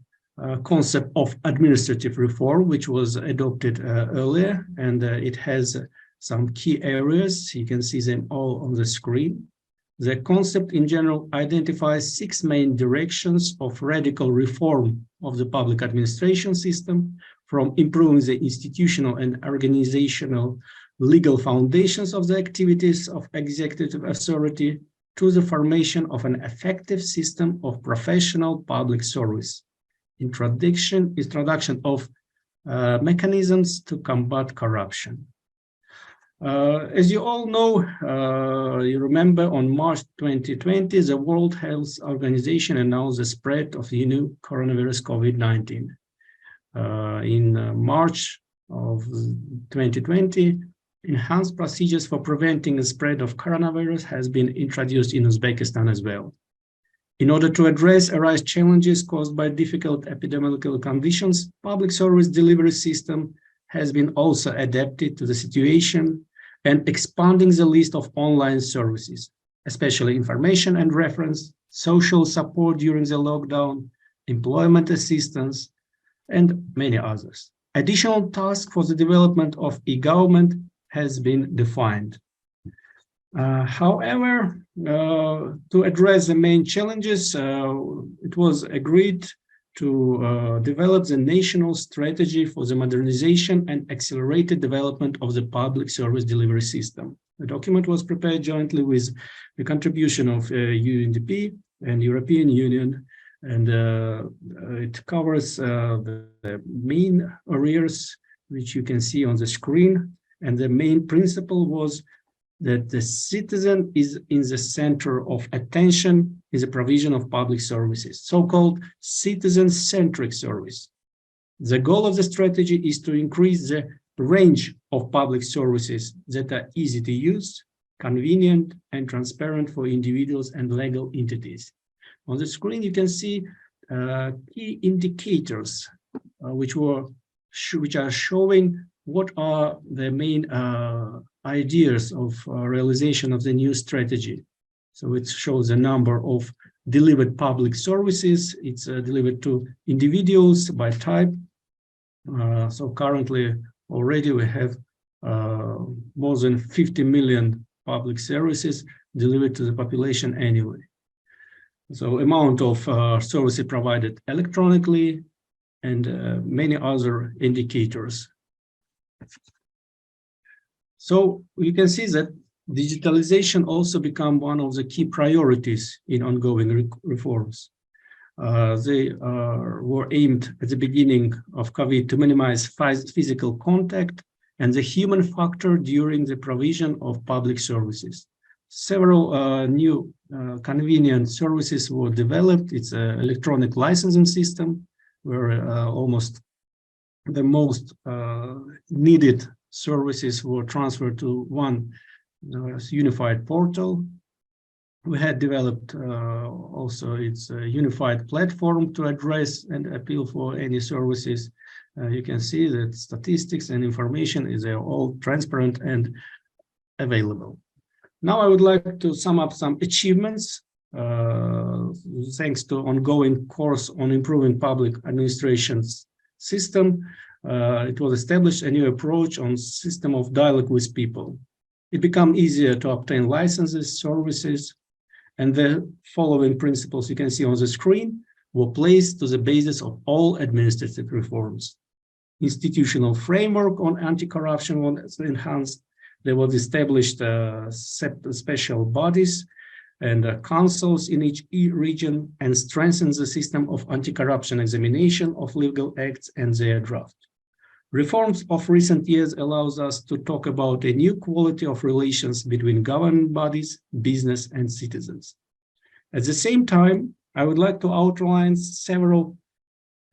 concept of administrative reform, which was adopted earlier, and it has some key areas. You can see them all on the screen. The concept in general identifies 6 main directions of radical reform of the public administration system, from improving the institutional and organizational legal foundations of the activities of executive authority to the formation of an effective system of professional public service. Introduction of mechanisms to combat corruption. As you all know, you remember on March 2020, the World Health Organization announced the spread of the new coronavirus COVID-19. In March of 2020, enhanced procedures for preventing the spread of coronavirus has been introduced in Uzbekistan as well. In order to address arise challenges caused by difficult epidemiological conditions, public service delivery system has been also adapted to the situation and expanding the list of online services, especially information and reference, social support during the lockdown, employment assistance, and many others. Additional task for the development of e-government has been defined. However, to address the main challenges, it was agreed to develop the national strategy for the modernization and accelerated development of the public service delivery system. The document was prepared jointly with the contribution of UNDP and European Union, and it covers the main areas which you can see on the screen. And the main principle was that the citizen is in the center of attention in the provision of public services, so-called citizen-centric service. The goal of the strategy is to increase the range of public services that are easy to use, convenient, and transparent for individuals and legal entities. On the screen, you can see key indicators which are showing what are the main ideas of realization of the new strategy. So it shows the number of delivered public services. It's delivered to individuals by type. So currently already we have more than 50 million public services delivered to the population annually. So amount of services provided electronically and many other indicators. So you can see that digitalization also become one of the key priorities in ongoing reforms. They were aimed at the beginning of COVID to minimize physical contact and the human factor during the provision of public services. Several new convenient services were developed. It's an electronic licensing system where almost the most needed services were transferred to one unified portal. We had developed also its unified platform to address and appeal for any services. You can see that statistics and information is all transparent and available. Now I would like to sum up some achievements thanks to ongoing course on improving public administration's system. It was established a new approach on system of dialogue with people. It became easier to obtain licenses, services, and the following principles you can see on the screen were placed to the basis of all administrative reforms. Institutional framework on anti-corruption was enhanced. There was established special bodies and councils in each region and strengthened the system of anti-corruption examination of legal acts and their draft. Reforms of recent years allows us to talk about a new quality of relations between government bodies, business, and citizens. At the same time, I would like to outline several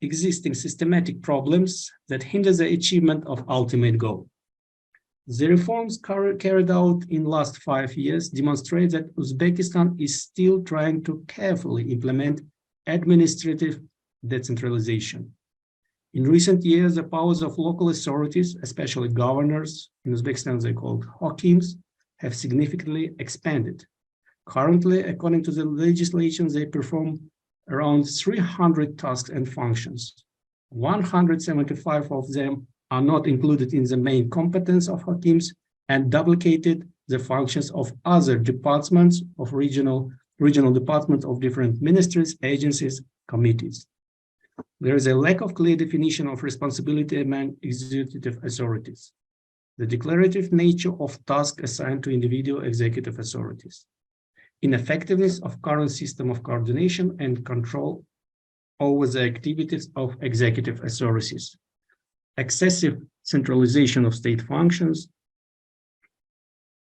existing systematic problems that hinder the achievement of ultimate goal. The reforms carried out in last 5 years demonstrate that Uzbekistan is still trying to carefully implement administrative decentralization. In recent years, the powers of local authorities, especially governors, in Uzbekistan they called hakims, have significantly expanded. Currently, according to the legislation, they perform around 300 tasks and functions. 175 of them are not included in the main competence of hakims and duplicated the functions of other departments of regional departments of different ministries, agencies, committees. There is a lack of clear definition of responsibility among executive authorities. The declarative nature of tasks assigned to individual executive authorities. Ineffectiveness of current system of coordination and control over the activities of executive authorities. Excessive centralization of state functions,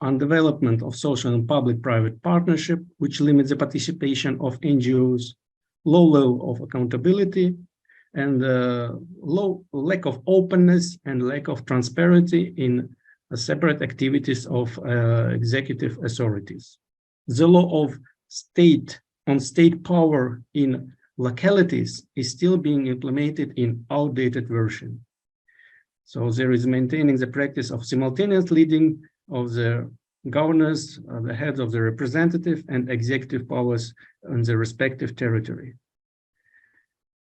undevelopment of social and public-private partnership, which limits the participation of NGOs, low level of accountability, and lack of openness and lack of transparency in separate activities of executive authorities. The law of state power in localities is still being implemented in outdated version. So there is maintaining the practice of simultaneous leading of the governors, the heads of the representative and executive powers in the respective territory.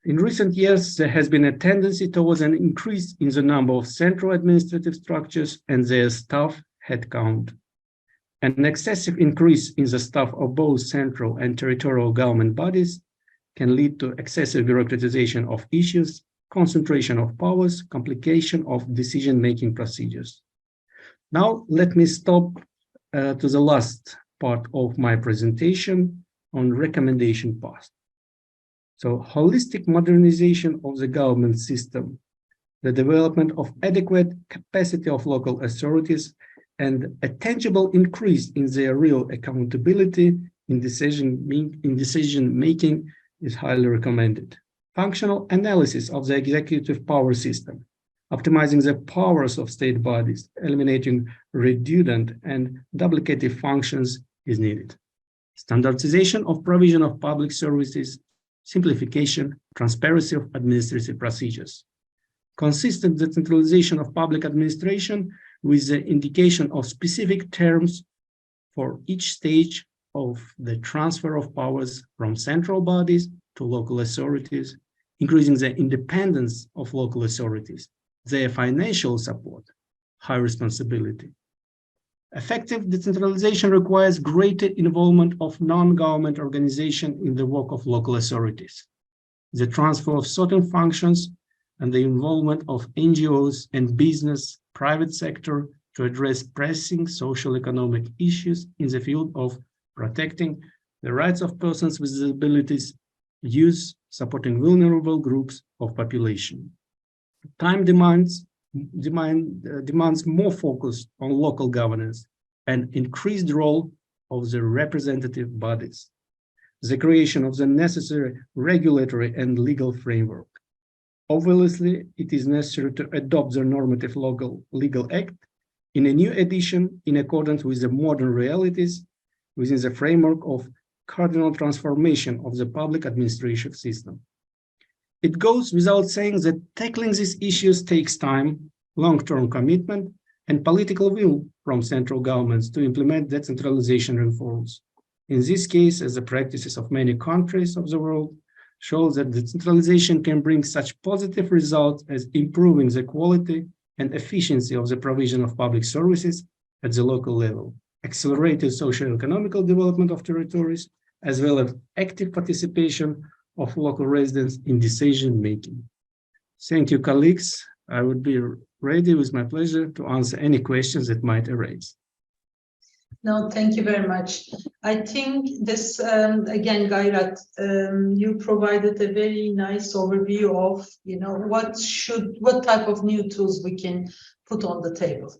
In recent years, there has been a tendency towards an increase in the number of central administrative structures and their staff headcount. An excessive increase in the staff of both central and territorial government bodies can lead to excessive bureaucratization of issues, concentration of powers, complication of decision-making procedures. Now, let me stop to the last part of my presentation on recommendation path. So, holistic modernization of the government system, the development of adequate capacity of local authorities, and a tangible increase in their real accountability in decision-making is highly recommended. Functional analysis of the executive power system, optimizing the powers of state bodies, eliminating redundant and duplicative functions is needed. Standardization of provision of public services, simplification, transparency of administrative procedures. Consistent decentralization of public administration with the indication of specific terms for each stage of the transfer of powers from central bodies to local authorities, increasing the independence of local authorities, their financial support, high responsibility. Effective decentralization requires greater involvement of non-government organizations in the work of local authorities, the transfer of certain functions, and the involvement of NGOs and business, private sector to address pressing social economic issues in the field of protecting the rights of persons with disabilities, youth, supporting vulnerable groups of population. Time demands more focus on local governance and increased role of the representative bodies, the creation of the necessary regulatory and legal framework. Obviously, it is necessary to adopt the normative legal act in a new edition in accordance with the modern realities within the framework of cardinal transformation of the public administration system. It goes without saying that tackling these issues takes time, long-term commitment, and political will from central governments to implement decentralization reforms. In this case, as the practices of many countries of the world show that decentralization can bring such positive results as improving the quality and efficiency of the provision of public services at the local level, accelerated socio-economical development of territories, as well as active participation of local residents in decision-making. Thank you, colleagues. I would be ready with my pleasure to answer any questions that might arise. No, thank you very much. I think this, again, Gayrat, you provided a very nice overview of, what type of new tools we can put on the table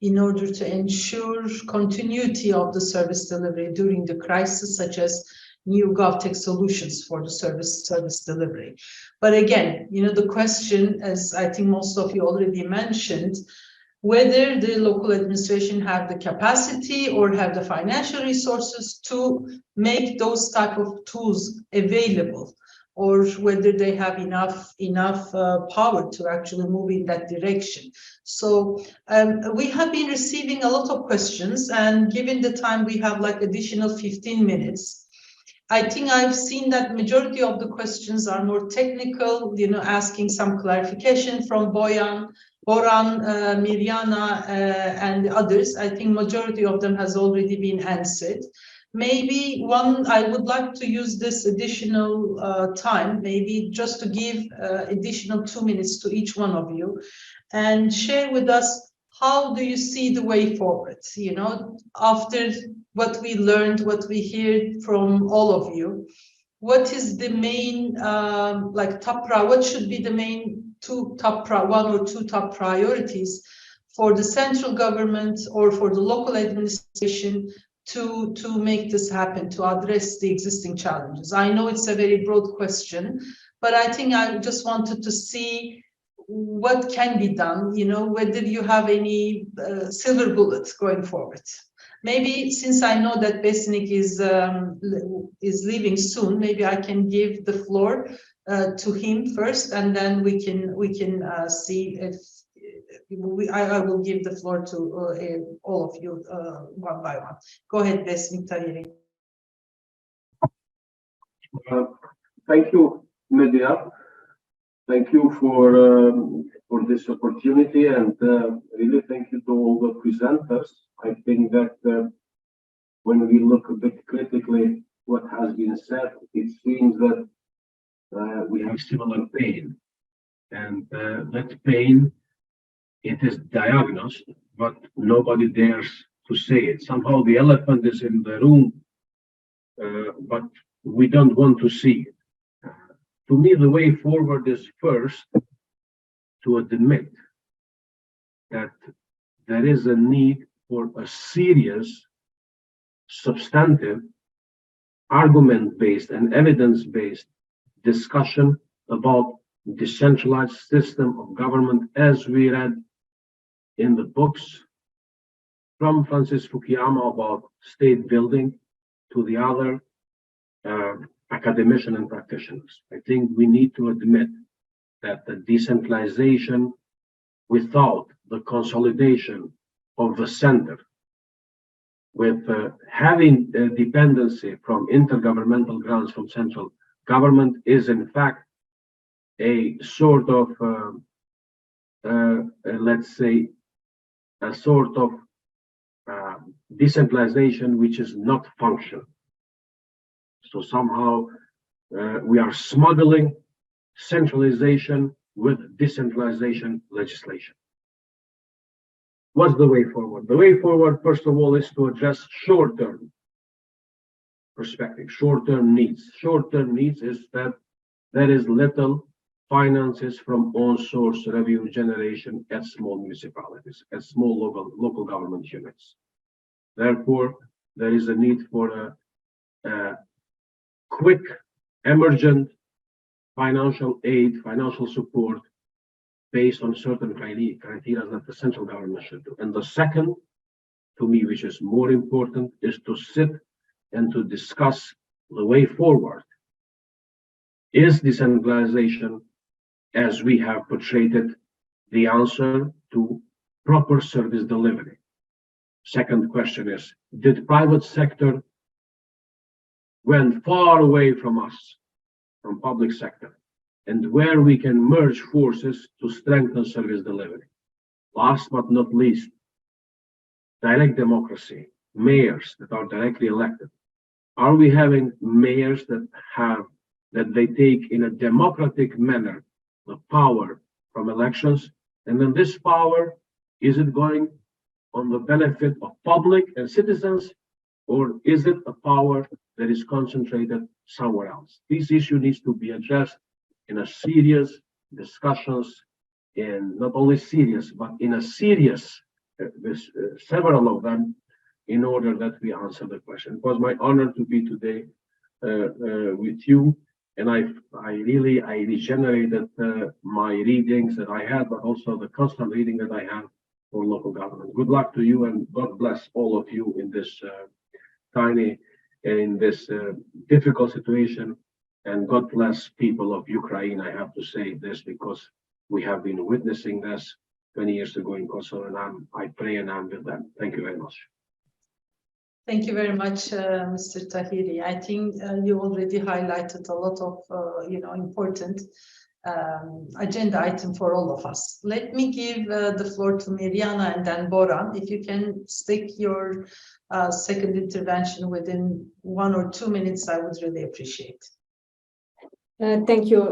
in order to ensure continuity of the service delivery during the crisis, such as new GovTech solutions for the service delivery. But again, the question, as I think most of you already mentioned, whether the local administration have the capacity or have the financial resources to make those type of tools available, or whether they have enough power to actually move in that direction. So we have been receiving a lot of questions, and given the time we have like additional 15 minutes, I think I've seen that majority of the questions are more technical, asking some clarification from Boran, Mirjana, and others. I think majority of them has already been answered. Maybe I would like to use this additional time, maybe just to give additional 2 minutes to each one of you and share with us, how do you see the way forward? After what we learned, what we heard from all of you, what is the main, what should be the main one or two top priorities for the central government or for the local administration to make this happen, to address the existing challenges? I know it's a very broad question, but I think I just wanted to see what can be done, whether you have any silver bullets going forward. Maybe since I know that Besnik is leaving soon, maybe I can give the floor to him first, and then we can see if I will give the floor to all of you one by one. Go ahead, Besnik Tahiri. Thank you, Medya. Thank you for this opportunity, and really thank you to all the presenters. I think that when we look a bit critically what has been said, it seems that we have similar pain, and that pain, it is diagnosed, but nobody dares to say it. Somehow the elephant is in the room, but we don't want to see it. To me, the way forward is first to admit that there is a need for a serious, substantive, argument-based and evidence-based discussion about decentralized system of government, as we read in the books from Francis Fukuyama about state building to the other academicians and practitioners. I think we need to admit that the decentralization without the consolidation of the center with having a dependency from intergovernmental grants from central government is in fact a sort of, let's say, a sort of decentralization which is not functional. So somehow we are smuggling centralization with decentralization legislation. What's the way forward? The way forward, first of all, is to address short-term perspective, short-term needs. Short-term needs is that there is little finances from own source revenue generation at small municipalities, at small local government units. Therefore, there is a need for a quick, emergent financial aid, financial support based on certain criteria that the central government should do. And the second, to me, which is more important, is to sit and to discuss the way forward. Is decentralization, as we have portrayed it, the answer to proper service delivery? Second question is, did private sector went far away from us, from public sector, and where we can merge forces to strengthen service delivery? Last but not least, direct democracy, mayors that are directly elected. Are we having mayors that they take in a democratic manner the power from elections? And then this power, is it going on the benefit of public and citizens, or is it a power that is concentrated somewhere else? This issue needs to be addressed in a serious discussions, in not only serious, but in a serious, several of them, in order that we answer the question. It was my honor to be today with you, and I regenerated my readings that I had, but also the constant reading that I have for local government. Good luck to you, and God bless all of you in this difficult situation. And God bless people of Ukraine. I have to say this because we have been witnessing this 20 years ago in Kosovo, and I pray and I'm with them. Thank you very much. Thank you very much, Mr. Tahiri. I think you already highlighted a lot of, important agenda item for all of us. Let me give the floor to Mirjana and then Boran. If you can stick your second intervention within 1 or 2 minutes, I would really appreciate. Thank you.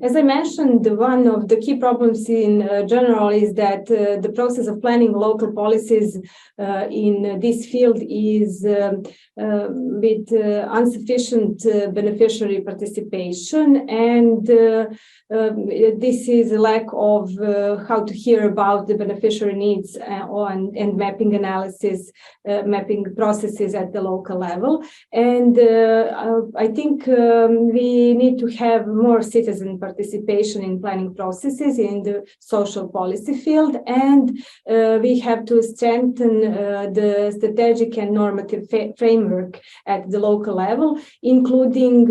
As I mentioned, one of the key problems in general is that the process of planning local policies in this field is with insufficient beneficiary participation, and this is a lack of how to hear about the beneficiary needs and mapping analysis, mapping processes at the local level. And I think we need to have more citizen participation in planning processes in the social policy field, and we have to strengthen the strategic and normative framework at the local level, including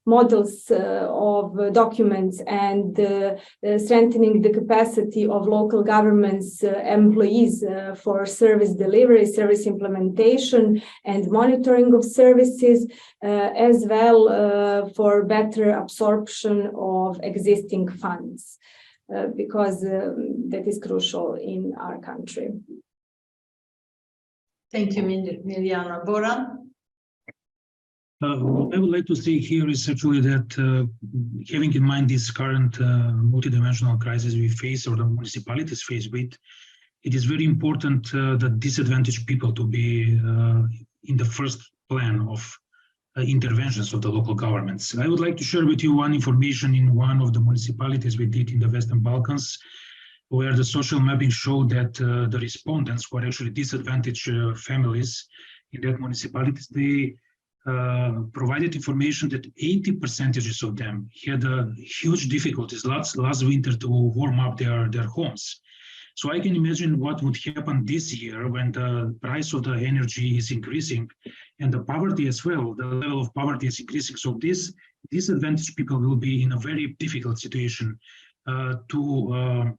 models of documents and strengthening the capacity of local governments employees for service delivery, service implementation, and monitoring of services, as well for better absorption of existing funds, because that is crucial in our country. Thank you, Mirjana. Boran? What I would like to say here is actually that having in mind this current multidimensional crisis we face, or the municipalities face with, it is very important that disadvantaged people to be in the first plan of interventions of the local governments. I would like to share with you one information in one of the municipalities we did in the Western Balkans, where the social mapping showed that the respondents were actually disadvantaged families in that municipalities. They provided information that 80% of them had huge difficulties last winter to warm up their homes. So I can imagine what would happen this year when the price of the energy is increasing and the poverty as well, the level of poverty is increasing. So these disadvantaged people will be in a very difficult situation to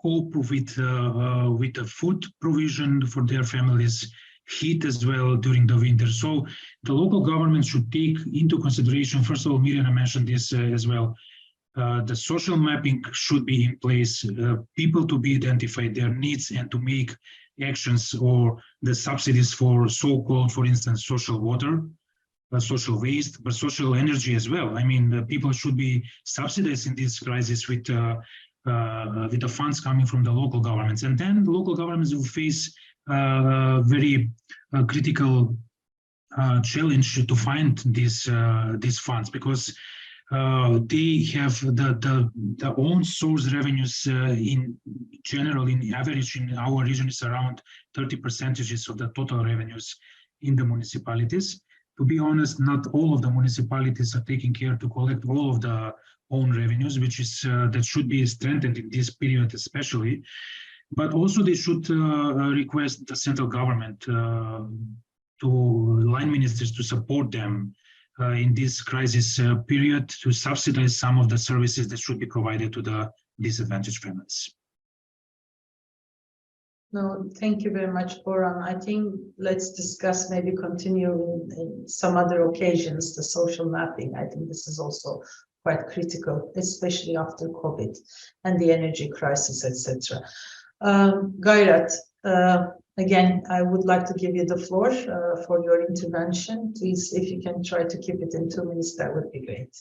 cope with the food provision for their families, heat as well during the winter. So the local government should take into consideration, first of all, Mirjana mentioned this as well, the social mapping should be in place, people to be identified, their needs, and to make actions or the subsidies for so-called, for instance, social water, social waste, but social energy as well. I mean, people should be subsidized in this crisis with the funds coming from the local governments. And then the local governments will face very critical challenge to find these funds, because they have the own source revenues in general, in average in our region is around 30% of the total revenues in the municipalities. To be honest, not all of the municipalities are taking care to collect all of the own revenues, which is that should be strengthened in this period especially. But also they should request the central government to line ministers to support them in this crisis period, to subsidize some of the services that should be provided to the disadvantaged families. No, thank you very much, Boran. I think let's discuss, maybe continue in some other occasions, the social mapping. I think this is also quite critical, especially after COVID and the energy crisis, etc. Gayrat, again, I would like to give you the floor for your intervention. Please, if you can try to keep it in 2 minutes, that would be great.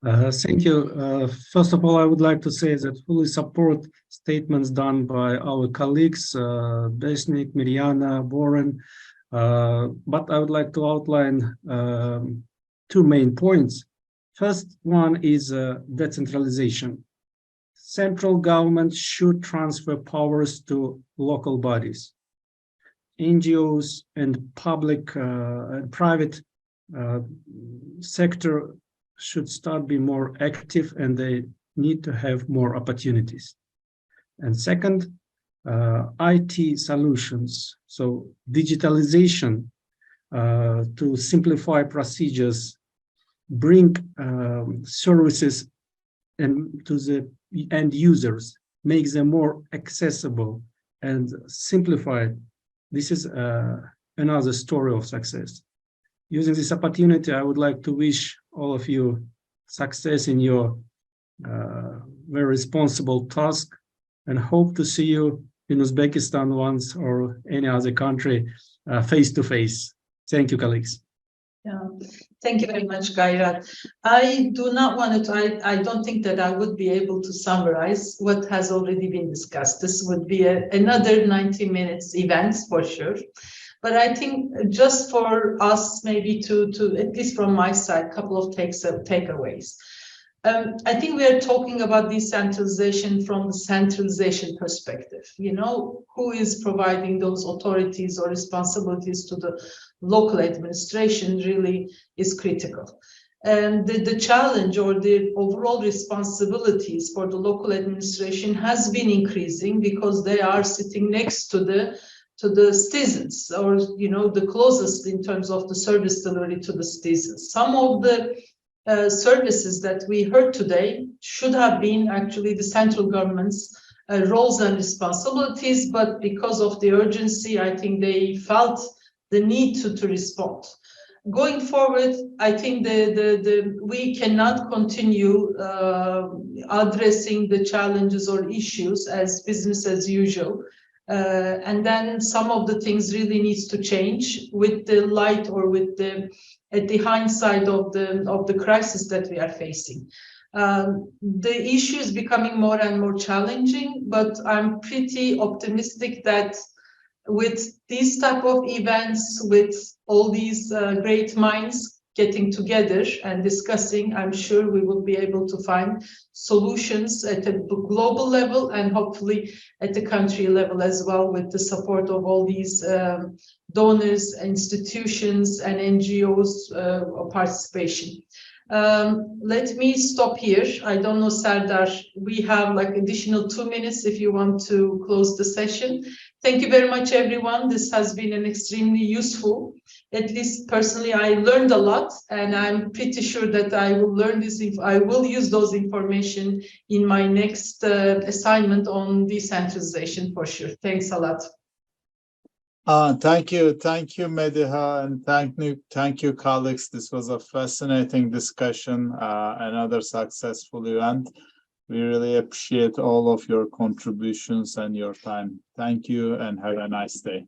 Thank you. First of all, I would like to say that fully support statements done by our colleagues, Besnik, Mirjana, Boran, but I would like to outline 2 main points. First one is decentralization. Central government should transfer powers to local bodies. NGOs and public and private sector should start be more active, and they need to have more opportunities. And second, IT solutions, so digitalization to simplify procedures, bring services and to the end users, makes them more accessible and simplified. This is another story of success. Using this opportunity, I would like to wish all of you success in your very responsible task, and hope to see you in Uzbekistan once, or any other country, face to face. Thank you, colleagues. Yeah, thank you very much, Gayrat. I do not want to, I don't think that I would be able to summarize what has already been discussed. This would be another 90 minutes event for sure. But I think just for us, maybe to at least from my side, a couple of takeaways. I think we are talking about decentralization from the centralization perspective. You know, who is providing those authorities or responsibilities to the local administration really is critical. And the challenge or the overall responsibilities for the local administration has been increasing, because they are sitting next to the citizens, or the closest in terms of the service delivery to the citizens. Some of the services that we heard today should have been actually the central government's roles and responsibilities, but because of the urgency, I think they felt the need to respond. Going forward, I think we cannot continue addressing the challenges or issues as business as usual. And then some of the things really needs to change with the light, or with at the hindsight of the crisis that we are facing. The issue is becoming more and more challenging, but I'm pretty optimistic that with these type of events, with all these great minds getting together and discussing, I'm sure we will be able to find solutions at a global level, and hopefully at the country level as well, with the support of all these donors, institutions, and NGOs participation. Let me stop here. I don't know, Serdar, we have like additional 2 minutes if you want to close the session. Thank you very much, everyone. This has been an extremely useful. At least personally, I learned a lot, and I'm pretty sure that I will learn this. I will use those information in my next assignment on decentralization for sure. Thanks a lot. Thank you, Mediha, and thank you, colleagues. This was a fascinating discussion, another successful event. We really appreciate all of your contributions and your time. Thank you, and have a nice day.